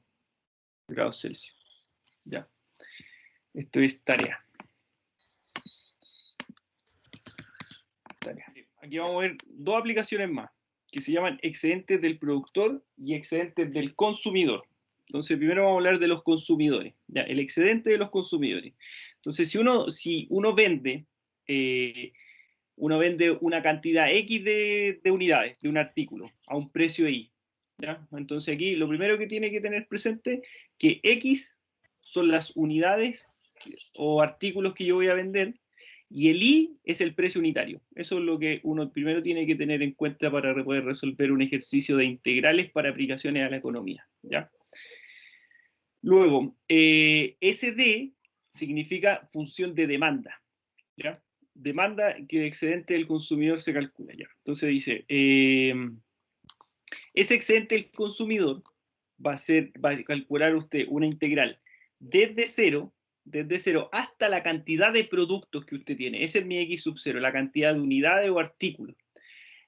grados Celsius. Ya. Esto es tarea. Aquí vamos a ver dos aplicaciones más, que se llaman excedentes del productor y excedentes del consumidor. Entonces, primero vamos a hablar de los consumidores, ya, el excedente de los consumidores. Entonces, si uno vende una cantidad X de unidades de un artículo a un precio Y, ¿ya? Entonces aquí lo primero que tiene que tener presente que X son las unidades o artículos que yo voy a vender y el Y es el precio unitario. Eso es lo que uno primero tiene que tener en cuenta para poder resolver un ejercicio de integrales para aplicaciones a la economía, ¿ya? Luego, SD significa función de demanda, ¿ya? Demanda que el excedente del consumidor se calcula, ¿ya? Entonces dice, ese excedente del consumidor va a calcular usted una integral desde cero hasta la cantidad de productos que usted tiene. Ese es mi X sub 0, la cantidad de unidades o artículos.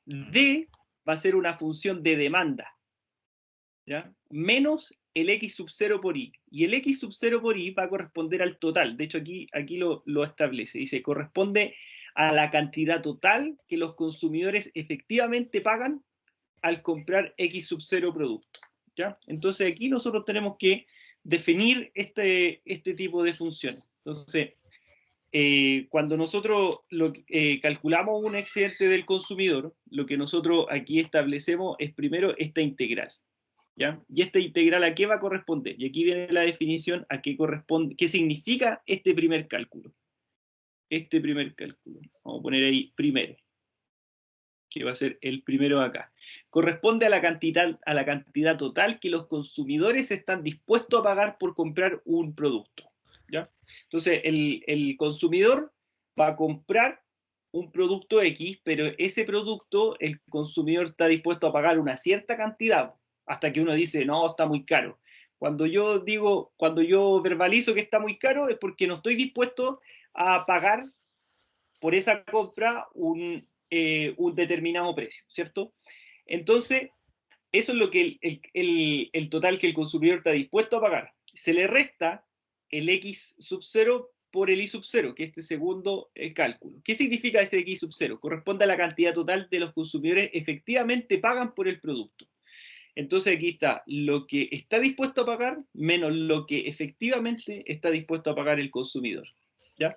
D va a ser una función de demanda, ¿ya? Menos el X sub 0 por Y. Y el X sub 0 por Y va a corresponder al total. De hecho, aquí lo establece. Dice, corresponde a la cantidad total que los consumidores efectivamente pagan al comprar X sub 0 producto, ¿ya? Entonces aquí nosotros tenemos que definir este tipo de funciones. Entonces, cuando nosotros calculamos un excedente del consumidor, lo que nosotros aquí establecemos es primero esta integral, ¿ya? ¿Y esta integral a qué va a corresponder? Y aquí viene la definición a qué corresponde, qué significa este primer cálculo. Este primer cálculo. Vamos a poner ahí primero, que va a ser el primero acá. Corresponde a la cantidad total que los consumidores están dispuestos a pagar por comprar un producto, ¿ya? Entonces, el consumidor va a comprar un producto X, pero ese producto el consumidor está dispuesto a pagar una cierta cantidad, hasta que uno dice, no, está muy caro. Cuando yo verbalizo que está muy caro es porque no estoy dispuesto a pagar por esa compra un determinado precio, ¿cierto? Entonces, eso es lo que el total que el consumidor está dispuesto a pagar. Se le resta el X sub 0 por el Y sub 0, que es este segundo cálculo. ¿Qué significa ese X sub 0? Corresponde a la cantidad total de los consumidores efectivamente pagan por el producto. Entonces aquí está lo que está dispuesto a pagar menos lo que efectivamente está dispuesto a pagar el consumidor, ¿ya?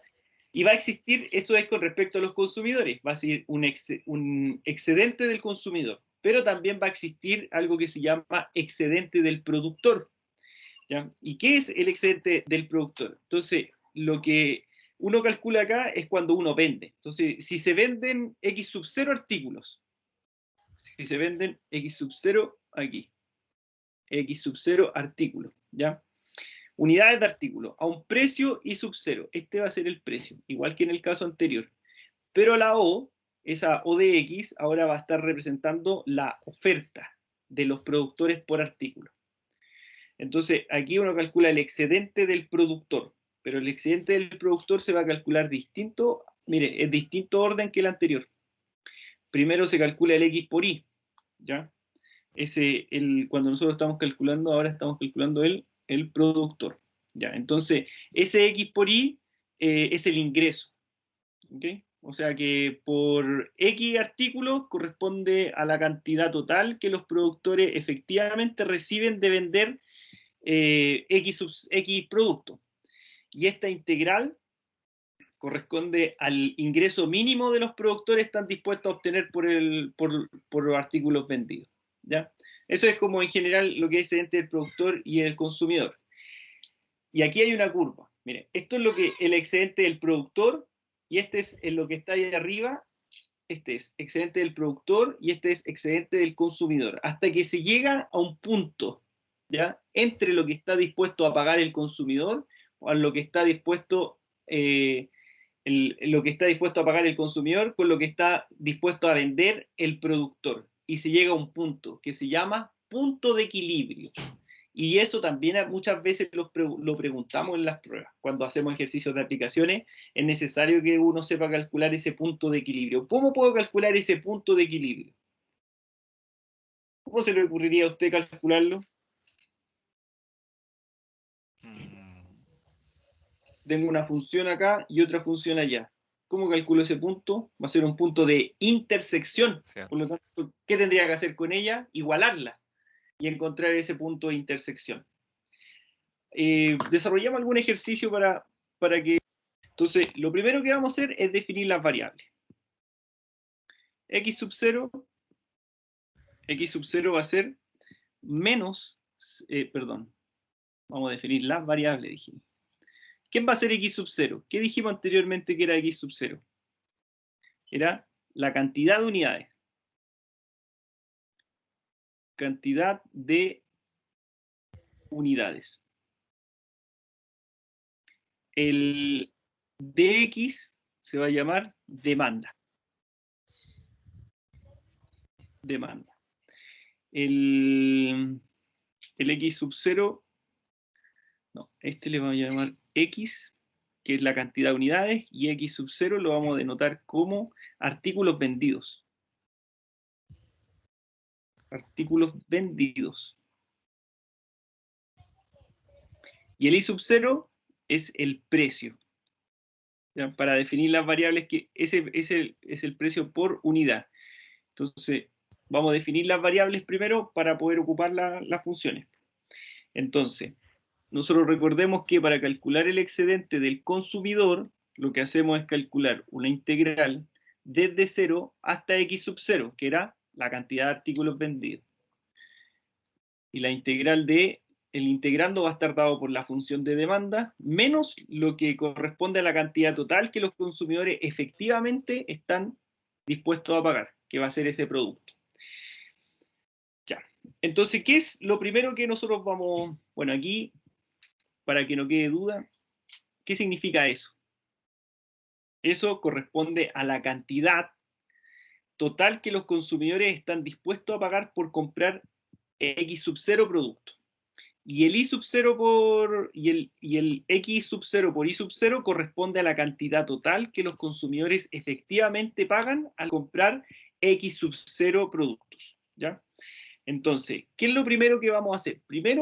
Y va a existir, esto es con respecto a los consumidores, va a ser un excedente del consumidor, pero también va a existir algo que se llama excedente del productor, ¿ya? ¿Y qué es el excedente del productor? Entonces, lo que uno calcula acá es cuando uno vende. Entonces, si se venden X sub 0 artículos, si se venden X sub 0 aquí, X sub 0 artículos, ¿ya? Unidades de artículo a un precio y sub 0. Este va a ser el precio, igual que en el caso anterior. Pero la O, esa O de X, ahora va a estar representando la oferta de los productores por artículo. Entonces, aquí uno calcula el excedente del productor, pero el excedente del productor se va a calcular distinto, mire, es distinto orden que el anterior. Primero se calcula el X por Y, ¿ya? Cuando nosotros estamos calculando, ahora estamos calculando el productor, ¿ya? Entonces, ese X por Y es el ingreso, ¿ok? O sea que por X artículos corresponde a la cantidad total que los productores efectivamente reciben de vender X producto. Y esta integral corresponde al ingreso mínimo de los productores están dispuestos a obtener por los artículos vendidos, ¿ya? Eso es como en general lo que es entre el productor y el consumidor. Y aquí hay una curva. Mire, esto es lo que el excedente del productor y este es en lo que está ahí arriba. Este es excedente del productor y este es excedente del consumidor. Hasta que se llega a un punto, ¿ya? Entre lo que está dispuesto a pagar el consumidor o a lo que está dispuesto lo que está dispuesto a pagar el consumidor con lo que está dispuesto a vender el productor. Y se llega a un punto que se llama punto de equilibrio. Y eso también muchas veces lo preguntamos en las pruebas. Cuando hacemos ejercicios de aplicaciones, es necesario que uno sepa calcular ese punto de equilibrio. ¿Cómo puedo calcular ese punto de equilibrio? ¿Cómo se le ocurriría a usted calcularlo? Mm, tengo una función acá y otra función allá. ¿Cómo calculo ese punto? Va a ser un punto de intersección. Sí. Por lo tanto, ¿qué tendría que hacer con ella? Igualarla y encontrar ese punto de intersección. Desarrollamos algún ejercicio para que... Entonces, lo primero que vamos a hacer es definir las variables. X sub 0 va a ser menos, perdón, vamos a definir las variables, dijimos. ¿Quién va a ser X sub 0? ¿Qué dijimos anteriormente que era X sub 0? Era la cantidad de unidades. Cantidad de unidades. El dx se va a llamar demanda. Demanda. El x sub 0, no, este le vamos a llamar x, que es la cantidad de unidades, y x sub 0 lo vamos a denotar como artículos vendidos. Artículos vendidos. Y el y sub 0 es el precio. ¿Ya? Para definir las variables, que ese es el precio por unidad. Entonces, vamos a definir las variables primero para poder ocupar las funciones. Entonces, nosotros recordemos que para calcular el excedente del consumidor, lo que hacemos es calcular una integral desde 0 hasta x sub 0, que era la cantidad de artículos vendidos. Y la integral el integrando va a estar dado por la función de demanda, menos lo que corresponde a la cantidad total que los consumidores efectivamente están dispuestos a pagar, que va a ser ese producto. Ya. Entonces, ¿qué es lo primero que nosotros vamos... Bueno, aquí, para que no quede duda, ¿qué significa eso? Eso corresponde a la cantidad total que los consumidores están dispuestos a pagar por comprar X sub 0 producto. Y el Y sub 0 y el X sub 0 por Y sub 0 corresponde a la cantidad total que los consumidores efectivamente pagan al comprar X sub 0 productos. ¿Ya? Entonces, ¿qué es lo primero que vamos a hacer? Primer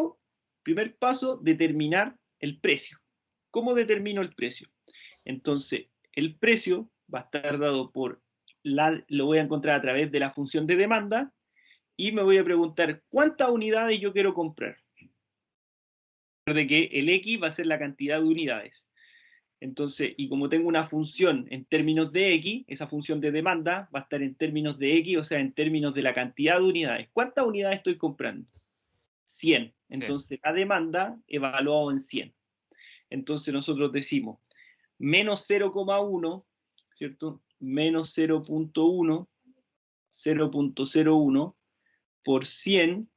paso, determinar el precio. ¿Cómo determino el precio? Entonces, el precio va a estar dado lo voy a encontrar a través de la función de demanda y me voy a preguntar cuántas unidades yo quiero comprar. De que el X va a ser la cantidad de unidades. Entonces, y como tengo una función en términos de X, esa función de demanda va a estar en términos de X, o sea, en términos de la cantidad de unidades. ¿Cuántas unidades estoy comprando? 100. Entonces, la demanda evaluado en 100. Entonces, nosotros decimos menos 0,1, ¿cierto? Menos 0.1, 0.01 por 100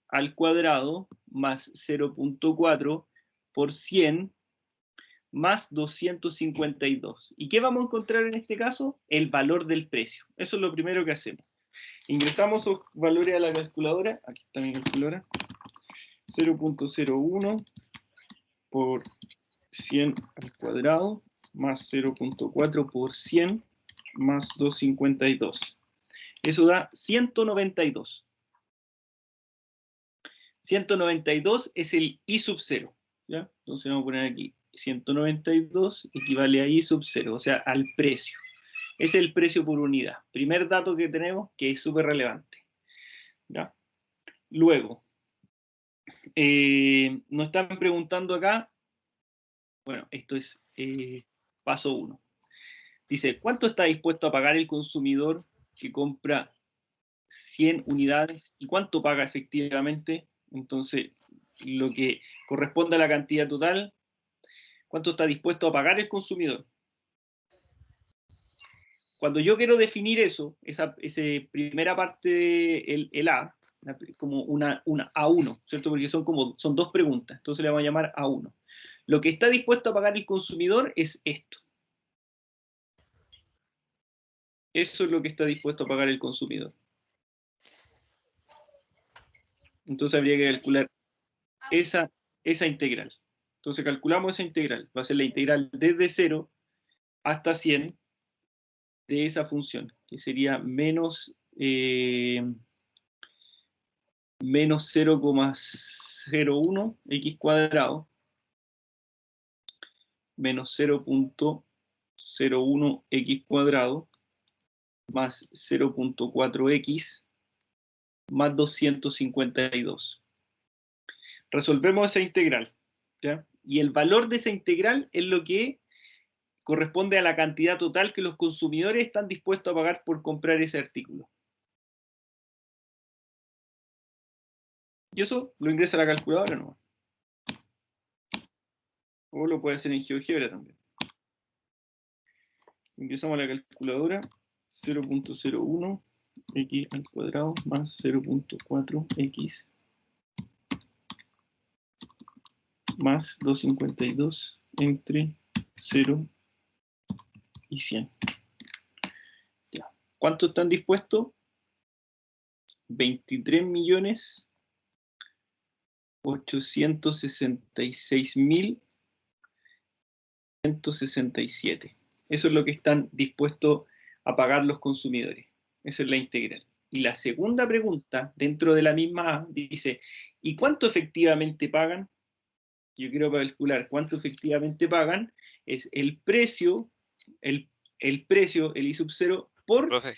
al cuadrado más 0.4 por 100 más 252. ¿Y qué vamos a encontrar en este caso? El valor del precio. Eso es lo primero que hacemos. Ingresamos esos valores a la calculadora. Aquí está mi calculadora. 0.01 por 100 al cuadrado más 0.4 por 100 más 252. Eso da 192. 192 es el I sub 0. ¿Ya? Entonces vamos a poner aquí 192 equivale a I sub 0, o sea, al precio. Es el precio por unidad. Primer dato que tenemos que es súper relevante. ¿Ya? Luego, nos están preguntando acá, bueno, esto es paso 1. Dice, ¿cuánto está dispuesto a pagar el consumidor que compra 100 unidades? ¿Y cuánto paga efectivamente? Entonces, lo que corresponde a la cantidad total, ¿cuánto está dispuesto a pagar el consumidor? Cuando yo quiero definir eso, esa primera parte, el A, como una A1, ¿cierto? Porque son dos preguntas, entonces le vamos a llamar A1. Lo que está dispuesto a pagar el consumidor es esto. Eso es lo que está dispuesto a pagar el consumidor. Entonces habría que calcular esa integral. Entonces calculamos esa integral. Va a ser la integral desde 0 hasta 100 de esa función, que sería menos 0,01 x cuadrado menos 0.01x cuadrado más 0.4x más 252. Resolvemos esa integral, ¿ya? Y el valor de esa integral es lo que corresponde a la cantidad total que los consumidores están dispuestos a pagar por comprar ese artículo. Y eso lo ingresa a la calculadora, ¿no? O lo puede hacer en GeoGebra también. Ingresamos a la calculadora 0.01 x al cuadrado más 0.4x más 252 entre 0 y 100. Ya. ¿Cuánto están dispuestos? 23.866.167. Eso es lo que están dispuestos a pagar los consumidores. Esa es la integral. Y la segunda pregunta, dentro de la misma A, dice, ¿y cuánto efectivamente pagan? Yo quiero calcular cuánto efectivamente pagan. Es el precio, el precio, el I sub 0, por Profe,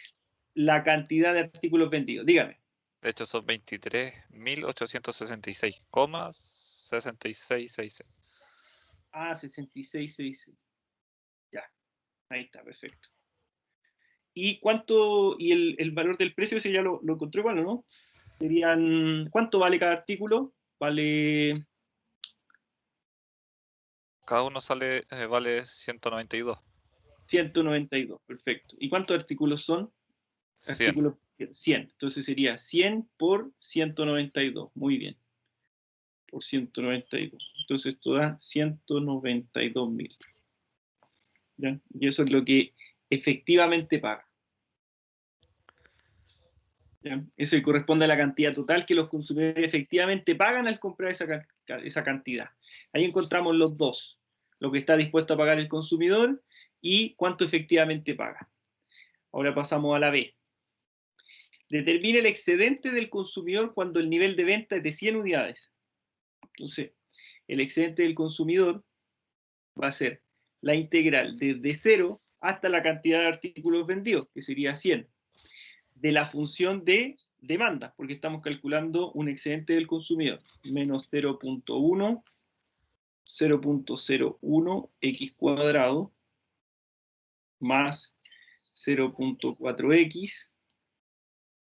la cantidad de artículos vendidos. Dígame. de hecho son 23.866,6666. Ah, 66,6. Ya, ahí está, perfecto. ¿Y cuánto, y el valor del precio, ese ya lo encontré igual, ¿no? Serían, ¿cuánto vale cada artículo? Vale Cada uno vale 192. 192, perfecto. ¿Y cuántos artículos son? 100. Artículos 100. Entonces sería 100 por 192. Muy bien. Por 192. Entonces esto da 192.000. ¿Ya? Y eso es lo que efectivamente paga. ¿Ya? Eso corresponde a la cantidad total que los consumidores efectivamente pagan al comprar esa cantidad. Ahí encontramos los dos, lo que está dispuesto a pagar el consumidor y cuánto efectivamente paga. Ahora pasamos a la B. Determina el excedente del consumidor cuando el nivel de venta es de 100 unidades. Entonces, el excedente del consumidor va a ser la integral desde 0 hasta la cantidad de artículos vendidos, que sería 100. De la función de demanda, porque estamos calculando un excedente del consumidor, menos 0.1, 0.01 x cuadrado, más 0.4x,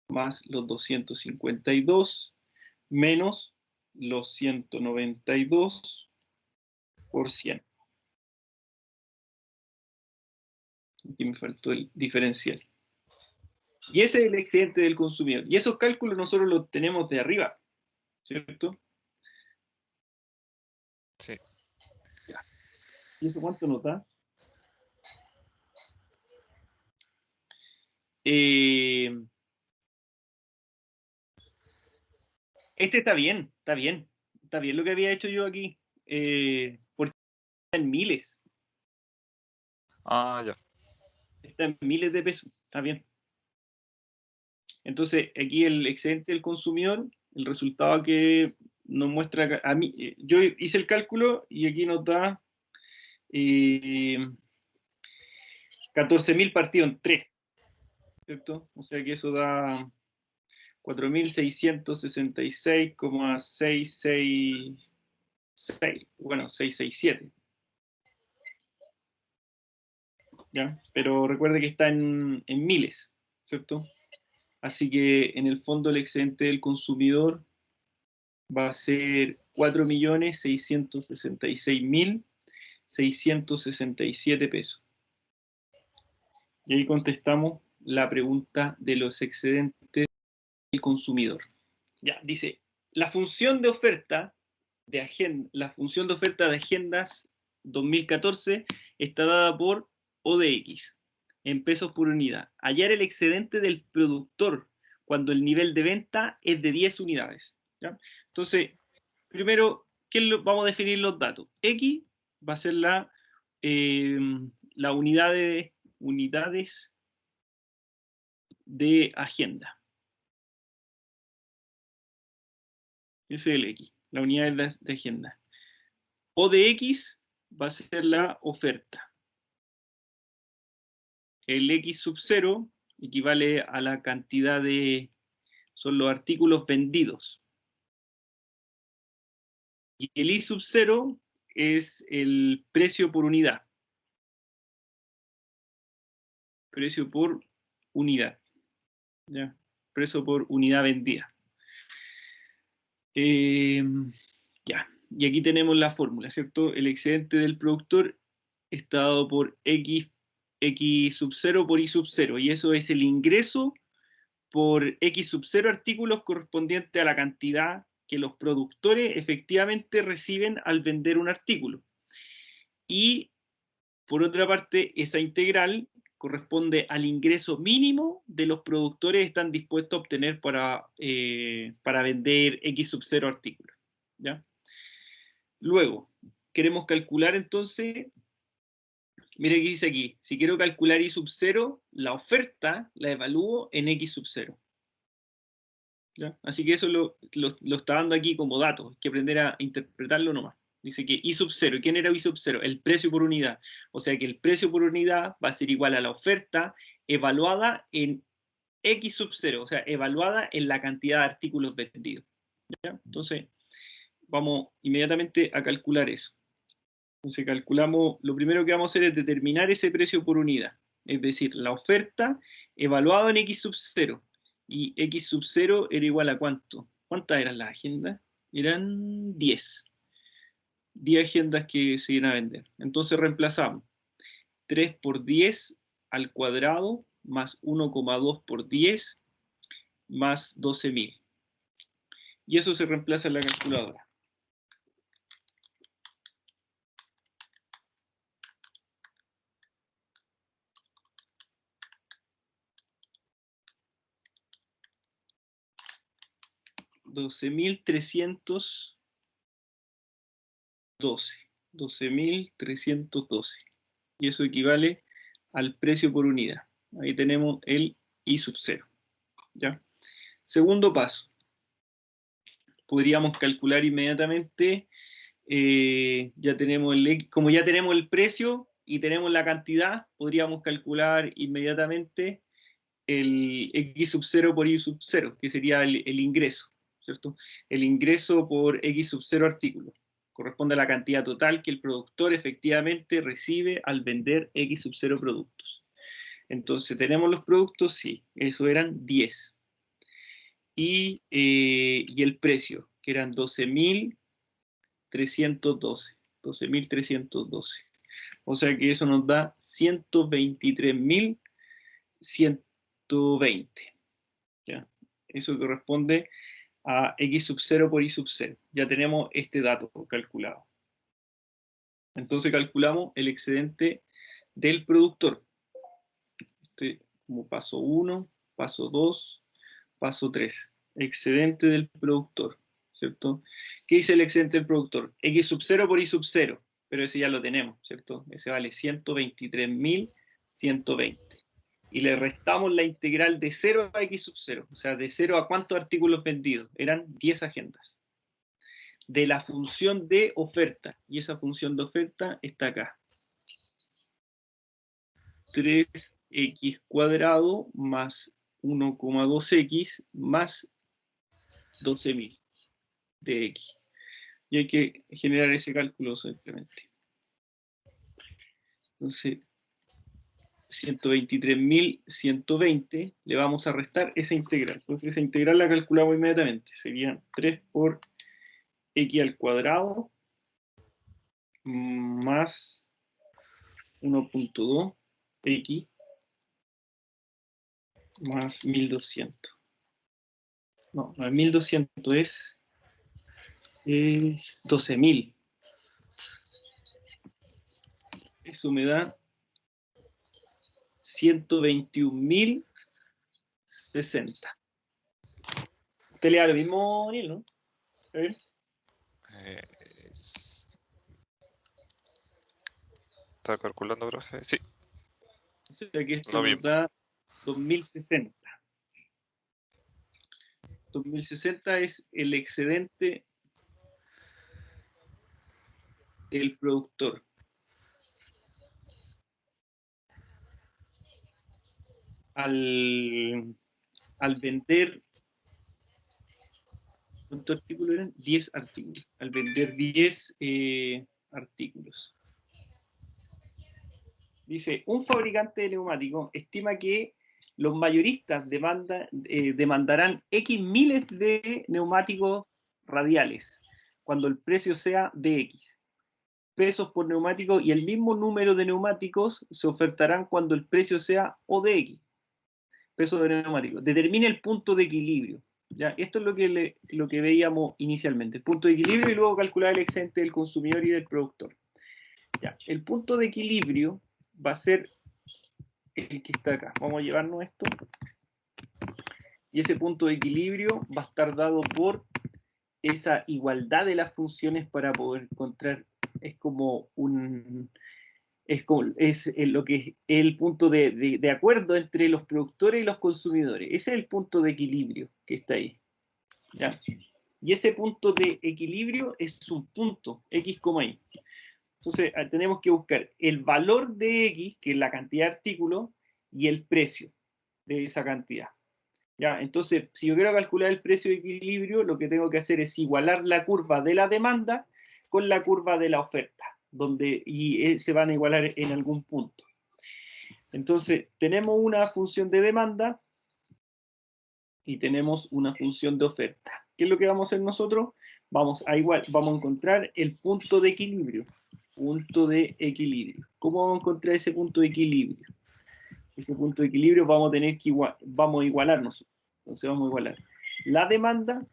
más los 252, menos los 192 por 100. Aquí me faltó el diferencial. Y ese es el excedente del consumidor. Y esos cálculos nosotros los tenemos de arriba, ¿cierto? Sí. Ya. ¿Y eso cuánto nos da? Este está bien, está bien. Está bien lo que había hecho yo aquí. Porque está en miles. Ah, ya. Está en miles de pesos. Está bien. Entonces, aquí el excedente del consumidor, el resultado que nos muestra a mí, yo hice el cálculo y aquí nos da 14.000 partido en 3, ¿cierto? O sea que eso da 4.666,666, bueno, 667. ¿Ya? Pero recuerde que está en miles, ¿cierto? Así que en el fondo el excedente del consumidor va a ser 4.666.667 pesos. Y ahí contestamos la pregunta de los excedentes del consumidor. Ya, dice, la función de oferta de agendas 2014 está dada por O de X en pesos por unidad. Hallar el excedente del productor cuando el nivel de venta es de 10 unidades. ¿Ya? Entonces, primero, vamos a definir los datos. X va a ser la unidades de agenda. Ese es el X, la unidad de agenda. O de X va a ser la oferta. El X sub 0 equivale a la cantidad de, son los artículos vendidos. Y el I sub 0 es el precio por unidad. Precio por unidad. ¿Ya? Precio por unidad vendida. Ya. Y aquí tenemos la fórmula, ¿cierto? El excedente del productor está dado por X sub 0 por Y sub 0. Y eso es el ingreso por X sub 0 artículos correspondiente a la cantidad que los productores efectivamente reciben al vender un artículo. Y, por otra parte, esa integral corresponde al ingreso mínimo de los productores que están dispuestos a obtener para vender X sub 0 artículos. ¿Ya? Luego, queremos calcular entonces, mire que dice aquí, si quiero calcular Y sub 0, la oferta la evalúo en X sub 0. ¿Ya? Así que eso lo está dando aquí como dato, hay que aprender a interpretarlo nomás. Dice que I sub 0, ¿quién era I sub 0? El precio por unidad. O sea que el precio por unidad va a ser igual a la oferta evaluada en X sub 0, o sea, evaluada en la cantidad de artículos vendidos. ¿Ya? Entonces, vamos inmediatamente a calcular eso. Entonces calculamos, lo primero que vamos a hacer es determinar ese precio por unidad, es decir, la oferta evaluada en X sub 0, y X sub 0 era igual a ¿cuánto? ¿Cuántas eran las agendas? Eran 10. 10 agendas que se iban a vender. Entonces reemplazamos 3 por 10 al cuadrado más 1,2 por 10 más 12.000. Y eso se reemplaza en la calculadora. $12.312. 12.312. Y eso equivale al precio por unidad. Ahí tenemos el I sub 0. ¿Ya? Segundo paso. Podríamos calcular inmediatamente, ya tenemos como ya tenemos el precio y tenemos la cantidad, podríamos calcular inmediatamente el X sub 0 por Y sub 0, que sería el ingreso, ¿cierto? El ingreso por X sub 0 artículo corresponde a la cantidad total que el productor efectivamente recibe al vender X sub 0 productos. Entonces, ¿tenemos los productos? Sí, eso eran 10. Y el precio, que eran 12.312. 12.312. O sea que eso nos da 123.120. ¿Ya? Eso corresponde a X sub 0 por Y sub 0. Ya tenemos este dato calculado. Entonces calculamos el excedente del productor. Este como paso 1, paso 2, paso 3. Excedente del productor, ¿cierto? ¿Qué dice el excedente del productor? X sub 0 por Y sub 0, pero ese ya lo tenemos, ¿cierto? Ese vale 123.120. Y le restamos la integral de 0 a X sub 0, o sea, de 0 a cuántos artículos vendidos. Eran 10 agendas. De la función de oferta, y esa función de oferta está acá. 3x cuadrado más 1,2x más 12.000 de x. Y hay que generar ese cálculo simplemente. Entonces, 123.120 le vamos a restar esa integral. Entonces, esa integral la calculamos inmediatamente. Serían 3 por x al cuadrado más 1,2 x más 1.200. No, no es 1.200, es 12.000. Eso me da 121.060. Usted le da lo mismo, Daniel, ¿no? A ver. ¿Está calculando, profe? Sí. O sea que esto Lo nos mismo. da 2.060. 2.060 es el excedente del productor. al vender, ¿cuántos artículos eran? 10 artículos. Al vender 10 artículos. Dice, un fabricante de neumáticos estima que los mayoristas demandarán X miles de neumáticos radiales, cuando el precio sea de X pesos por neumático, y el mismo número de neumáticos se ofertarán cuando el precio sea O de X pesos de neumáticos. Determine el punto de equilibrio. ¿Ya? Esto es lo que veíamos inicialmente, el punto de equilibrio, y luego calcular el excedente del consumidor y del productor. ¿Ya? El punto de equilibrio va a ser el que está acá. Vamos a llevarnos esto. Y ese punto de equilibrio va a estar dado por esa igualdad de las funciones para poder encontrar, es como un, es lo que es el punto de acuerdo entre los productores y los consumidores. Ese es el punto de equilibrio que está ahí. ¿Ya? Y ese punto de equilibrio es un punto, X, Y. Entonces tenemos que buscar el valor de X, que es la cantidad de artículos, y el precio de esa cantidad. ¿Ya? Entonces, si yo quiero calcular el precio de equilibrio, lo que tengo que hacer es igualar la curva de la demanda con la curva de la oferta, y se van a igualar en algún punto. Entonces, tenemos una función de demanda y tenemos una función de oferta. ¿Qué es lo que vamos a hacer nosotros? Vamos a encontrar el punto de equilibrio. Punto de equilibrio. ¿Cómo vamos a encontrar ese punto de equilibrio? Ese punto de equilibrio vamos a igualarnos. Entonces vamos a igualar la demanda,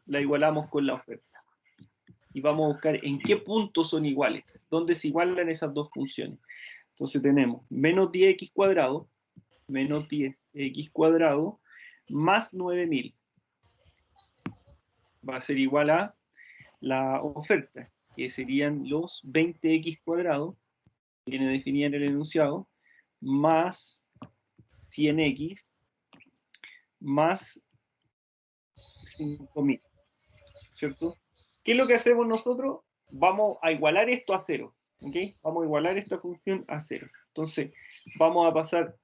la igualamos con la oferta. Y vamos a buscar en qué puntos son iguales, dónde se igualan esas dos funciones. Entonces tenemos menos 10x cuadrado, menos 10x cuadrado, más 9000. Va a ser igual a la oferta, que serían los 20x cuadrado, que viene definida en el enunciado, más 100x, más 5000, ¿cierto? ¿Qué es lo que hacemos nosotros? Vamos a igualar esto a 0, ¿ok? Vamos a igualar esta función a 0. Entonces, vamos a pasar,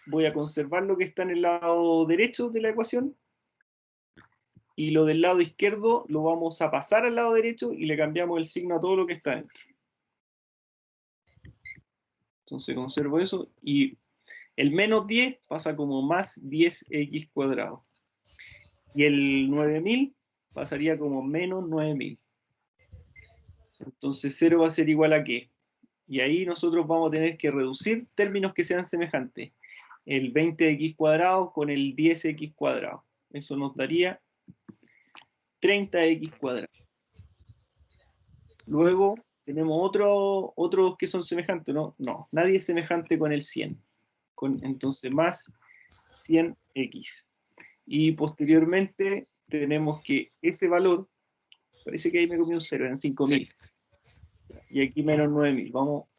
voy a conservar lo que está en el lado derecho de la ecuación, y lo del lado izquierdo lo vamos a pasar al lado derecho y le cambiamos el signo a todo lo que está dentro. Entonces conservo eso, y el menos 10 pasa como más 10x cuadrado. Y el 9000 pasaría como menos 9000. Entonces 0 va a ser igual a ¿qué? Y ahí nosotros vamos a tener que reducir términos que sean semejantes. El 20x cuadrado con el 10x cuadrado. Eso nos daría 30x cuadrado. Luego tenemos otros que son semejantes, ¿no? No, nadie es semejante con el 100. Entonces más 100x. Y posteriormente tenemos que ese valor, parece que ahí me comí un 0, eran 5000. Sí. Y aquí menos 9000. Lo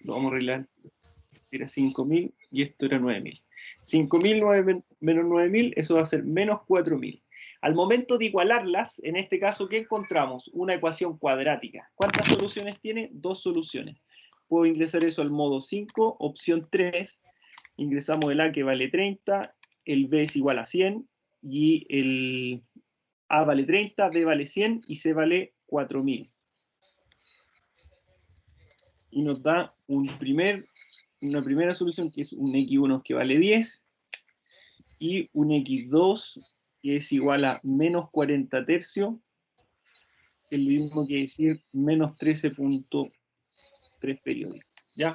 vamos a arreglar. Era 5000 y esto era 9000. 5000 menos 9000, eso va a ser menos 4000. Al momento de igualarlas, en este caso, ¿qué encontramos? Una ecuación cuadrática. ¿Cuántas soluciones tiene? 2 soluciones. Puedo ingresar eso al modo 5, opción 3. Ingresamos el A, que vale 30, el B es igual a 100, y el A vale 30, B vale 100 y C vale 4000. Y nos da una primera solución, que es un X1 que vale 10, y un X2 que es igual a menos 40 tercios, que es lo mismo que decir menos 13.3 periódicos. ¿Ya?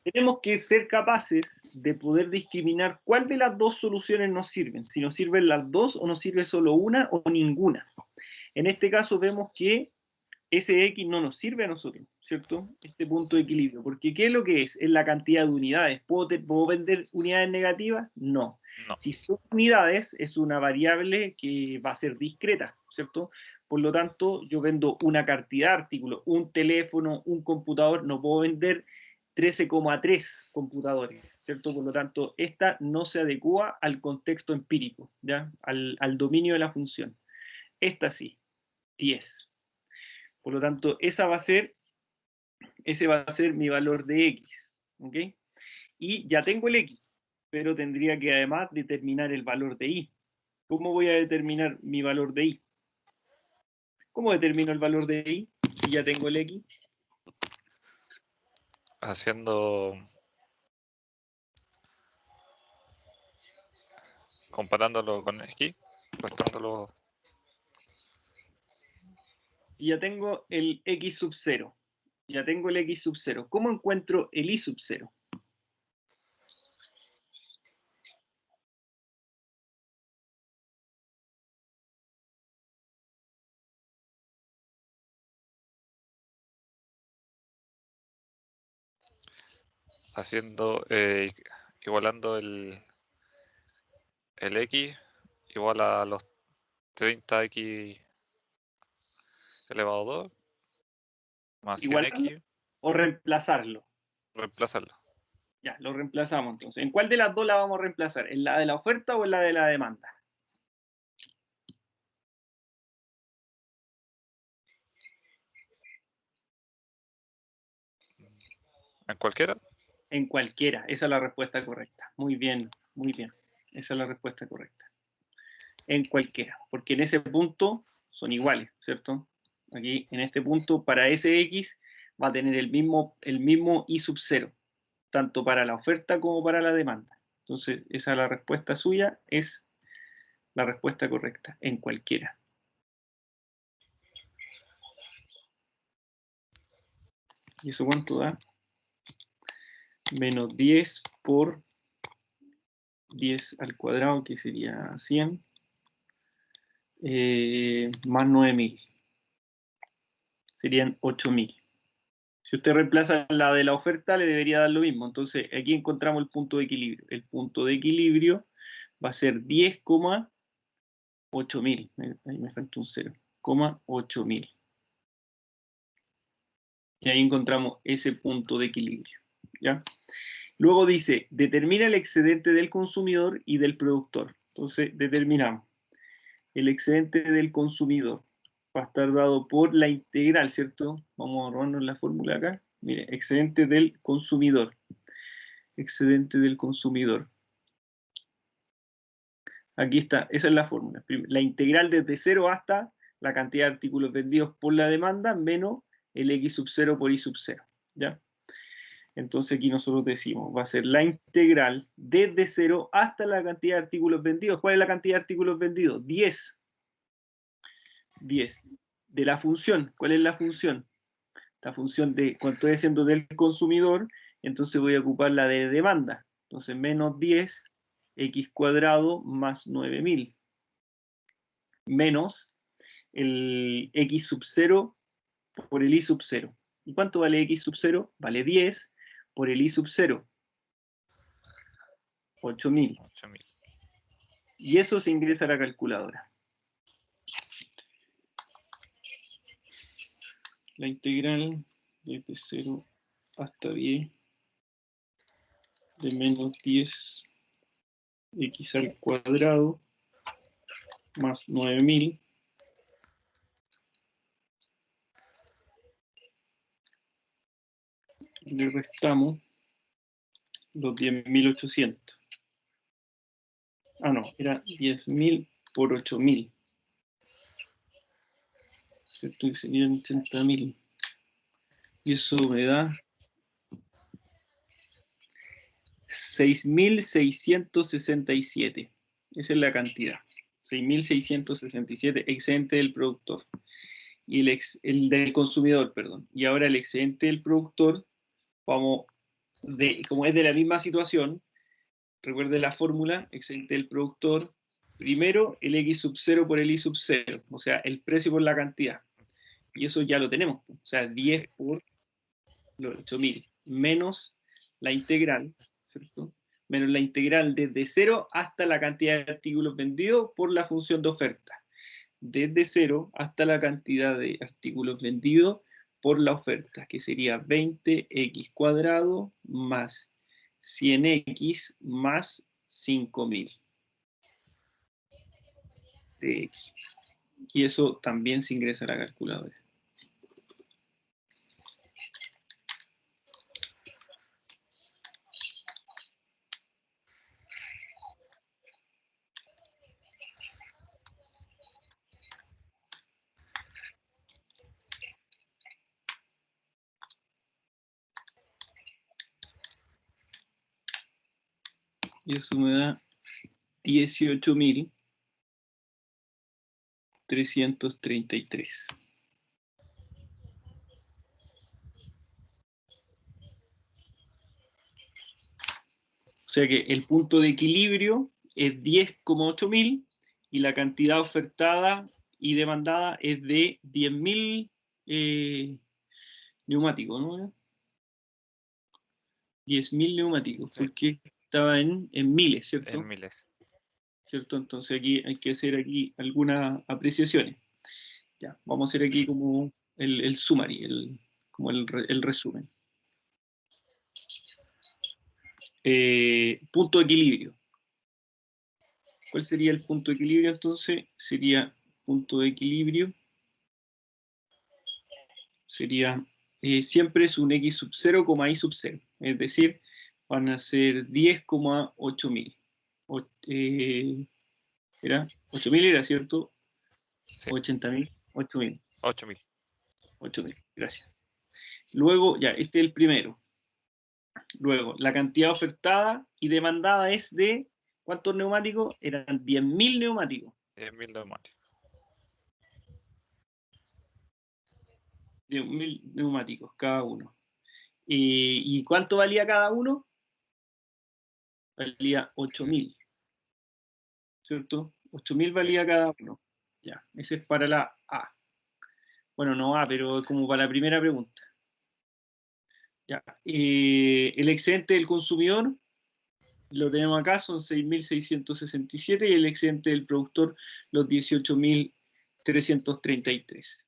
Tenemos que ser capaces de poder discriminar cuál de las dos soluciones nos sirven, si nos sirven las dos o nos sirve solo una o ninguna. En este caso vemos que ese X no nos sirve a nosotros, ¿cierto? Este punto de equilibrio, porque ¿qué es lo que es? Es la cantidad de unidades. ¿Puedo vender unidades negativas? No. No. Si son unidades, es una variable que va a ser discreta, ¿cierto? Por lo tanto, yo vendo una cantidad de artículos, un teléfono, un computador, no puedo vender 13,3 computadores, ¿cierto? Por lo tanto, esta no se adecua al contexto empírico, ¿ya? Al dominio de la función. Esta sí, 10. Por lo tanto, ese va a ser mi valor de X, ¿ok? Y ya tengo el X. pero tendría que además determinar el valor de I. ¿Cómo voy a determinar mi valor de I? ¿Cómo determino el valor de I si ya tengo el X? Comparándolo con X, restándolo. Si ya tengo el X sub 0, ya tengo el X sub 0, ¿cómo encuentro el Y sub 0? Igualando el X igual a los 30X elevado a 2 más ¿Igualarlo 100X, o reemplazarlo? reemplazarlo. Ya, lo reemplazamos entonces. ¿En cuál de las dos la vamos a reemplazar? ¿En la de la oferta o en la de la demanda? ¿En cualquiera? En cualquiera. Esa es la respuesta correcta. Muy bien, muy bien. Esa es la respuesta correcta. En cualquiera, porque en ese punto son iguales, ¿cierto? Aquí, en este punto, para ese X va a tener el mismo I sub 0, tanto para la oferta como para la demanda. Entonces, esa es la respuesta suya, es la respuesta correcta, en cualquiera. ¿Y eso cuánto da? Menos 10 por 10 al cuadrado, que sería 100, más 9000. Serían 8000. Si usted reemplaza la de la oferta, le debería dar lo mismo. Entonces, aquí encontramos el punto de equilibrio. El punto de equilibrio va a ser 10,8000. Ahí me falta un 0. 8000. Y ahí encontramos ese punto de equilibrio. ¿Ya? Luego dice, determina el excedente del consumidor y del productor. Entonces, determinamos. El excedente del consumidor va a estar dado por la integral, ¿cierto? Vamos a robarnos la fórmula acá. Mire, excedente del consumidor. Excedente del consumidor. Aquí está, esa es la fórmula. La integral desde 0 hasta la cantidad de artículos vendidos por la demanda menos el X sub 0 por Y sub 0. ¿Ya? Entonces aquí nosotros decimos, va a ser la integral desde 0 hasta la cantidad de artículos vendidos. ¿Cuál es la cantidad de artículos vendidos? 10. 10. De la función. ¿Cuál es la función? La función de, cuando estoy haciendo del consumidor, entonces voy a ocupar la de demanda. Entonces menos 10 x cuadrado más 9000 menos el x sub 0 por el y sub 0. ¿Y cuánto vale x sub 0? Vale 10 por el y sub 0. 8000. 8000. Y eso se ingresa a la calculadora. La integral desde 0 hasta 10 de menos 10 x al cuadrado más 9000 le restamos los 10.800. Ah, no, era 10.000 por 8.000. ¿Cierto? Y serían 80.000. Y eso me da 6.667. Esa es la cantidad. 6.667 excedente del productor. Y el del consumidor, perdón. Y ahora el excedente del productor, como es de la misma situación, recuerde la fórmula, excedente del productor, primero el X sub 0 por el Y sub 0, o sea, el precio por la cantidad. Y eso ya lo tenemos, o sea, 10 Sí. por los 8000, menos la integral, ¿cierto? Menos la integral desde 0 hasta la cantidad de artículos vendidos por la función de oferta. Desde 0 hasta la cantidad de artículos vendidos por la oferta, que sería 20x cuadrado más 100x más 5000 de x. Y eso también se ingresa a la calculadora. Y eso me da 18.333. O sea que el punto de equilibrio es 10,8 mil y la cantidad ofertada y demandada es de 10.000 neumáticos, ¿no? 10.000 neumáticos, Sí, porque estaba en miles, en ¿cierto? miles. ¿Cierto? Entonces aquí hay que hacer aquí algunas apreciaciones. Ya, vamos a hacer aquí como el summary, como el resumen. Punto de equilibrio. ¿Cuál sería el punto de equilibrio entonces? Sería punto de equilibrio. Sería siempre es un x sub 0, y sub 0. Es decir, van a ser 10,8 mil. ¿Era? 8.000 era, ¿cierto? Sí, 80.000. 8.000. 8000. 8.000. Gracias. Luego, ya, este es el primero. Luego, la cantidad ofertada y demandada es de, ¿cuántos neumáticos? Eran 10.000 neumáticos. 10.000 neumáticos. 10.000 neumáticos cada uno. ¿Y cuánto valía cada uno? Valía Eh, 8.000, ¿cierto? 8.000 Sí, valía cada uno. Ya, ese es para la A. Bueno, no A, pero como para la primera pregunta. Ya. El excedente del consumidor lo tenemos acá, son 6.667 y el excedente del productor los 18.333.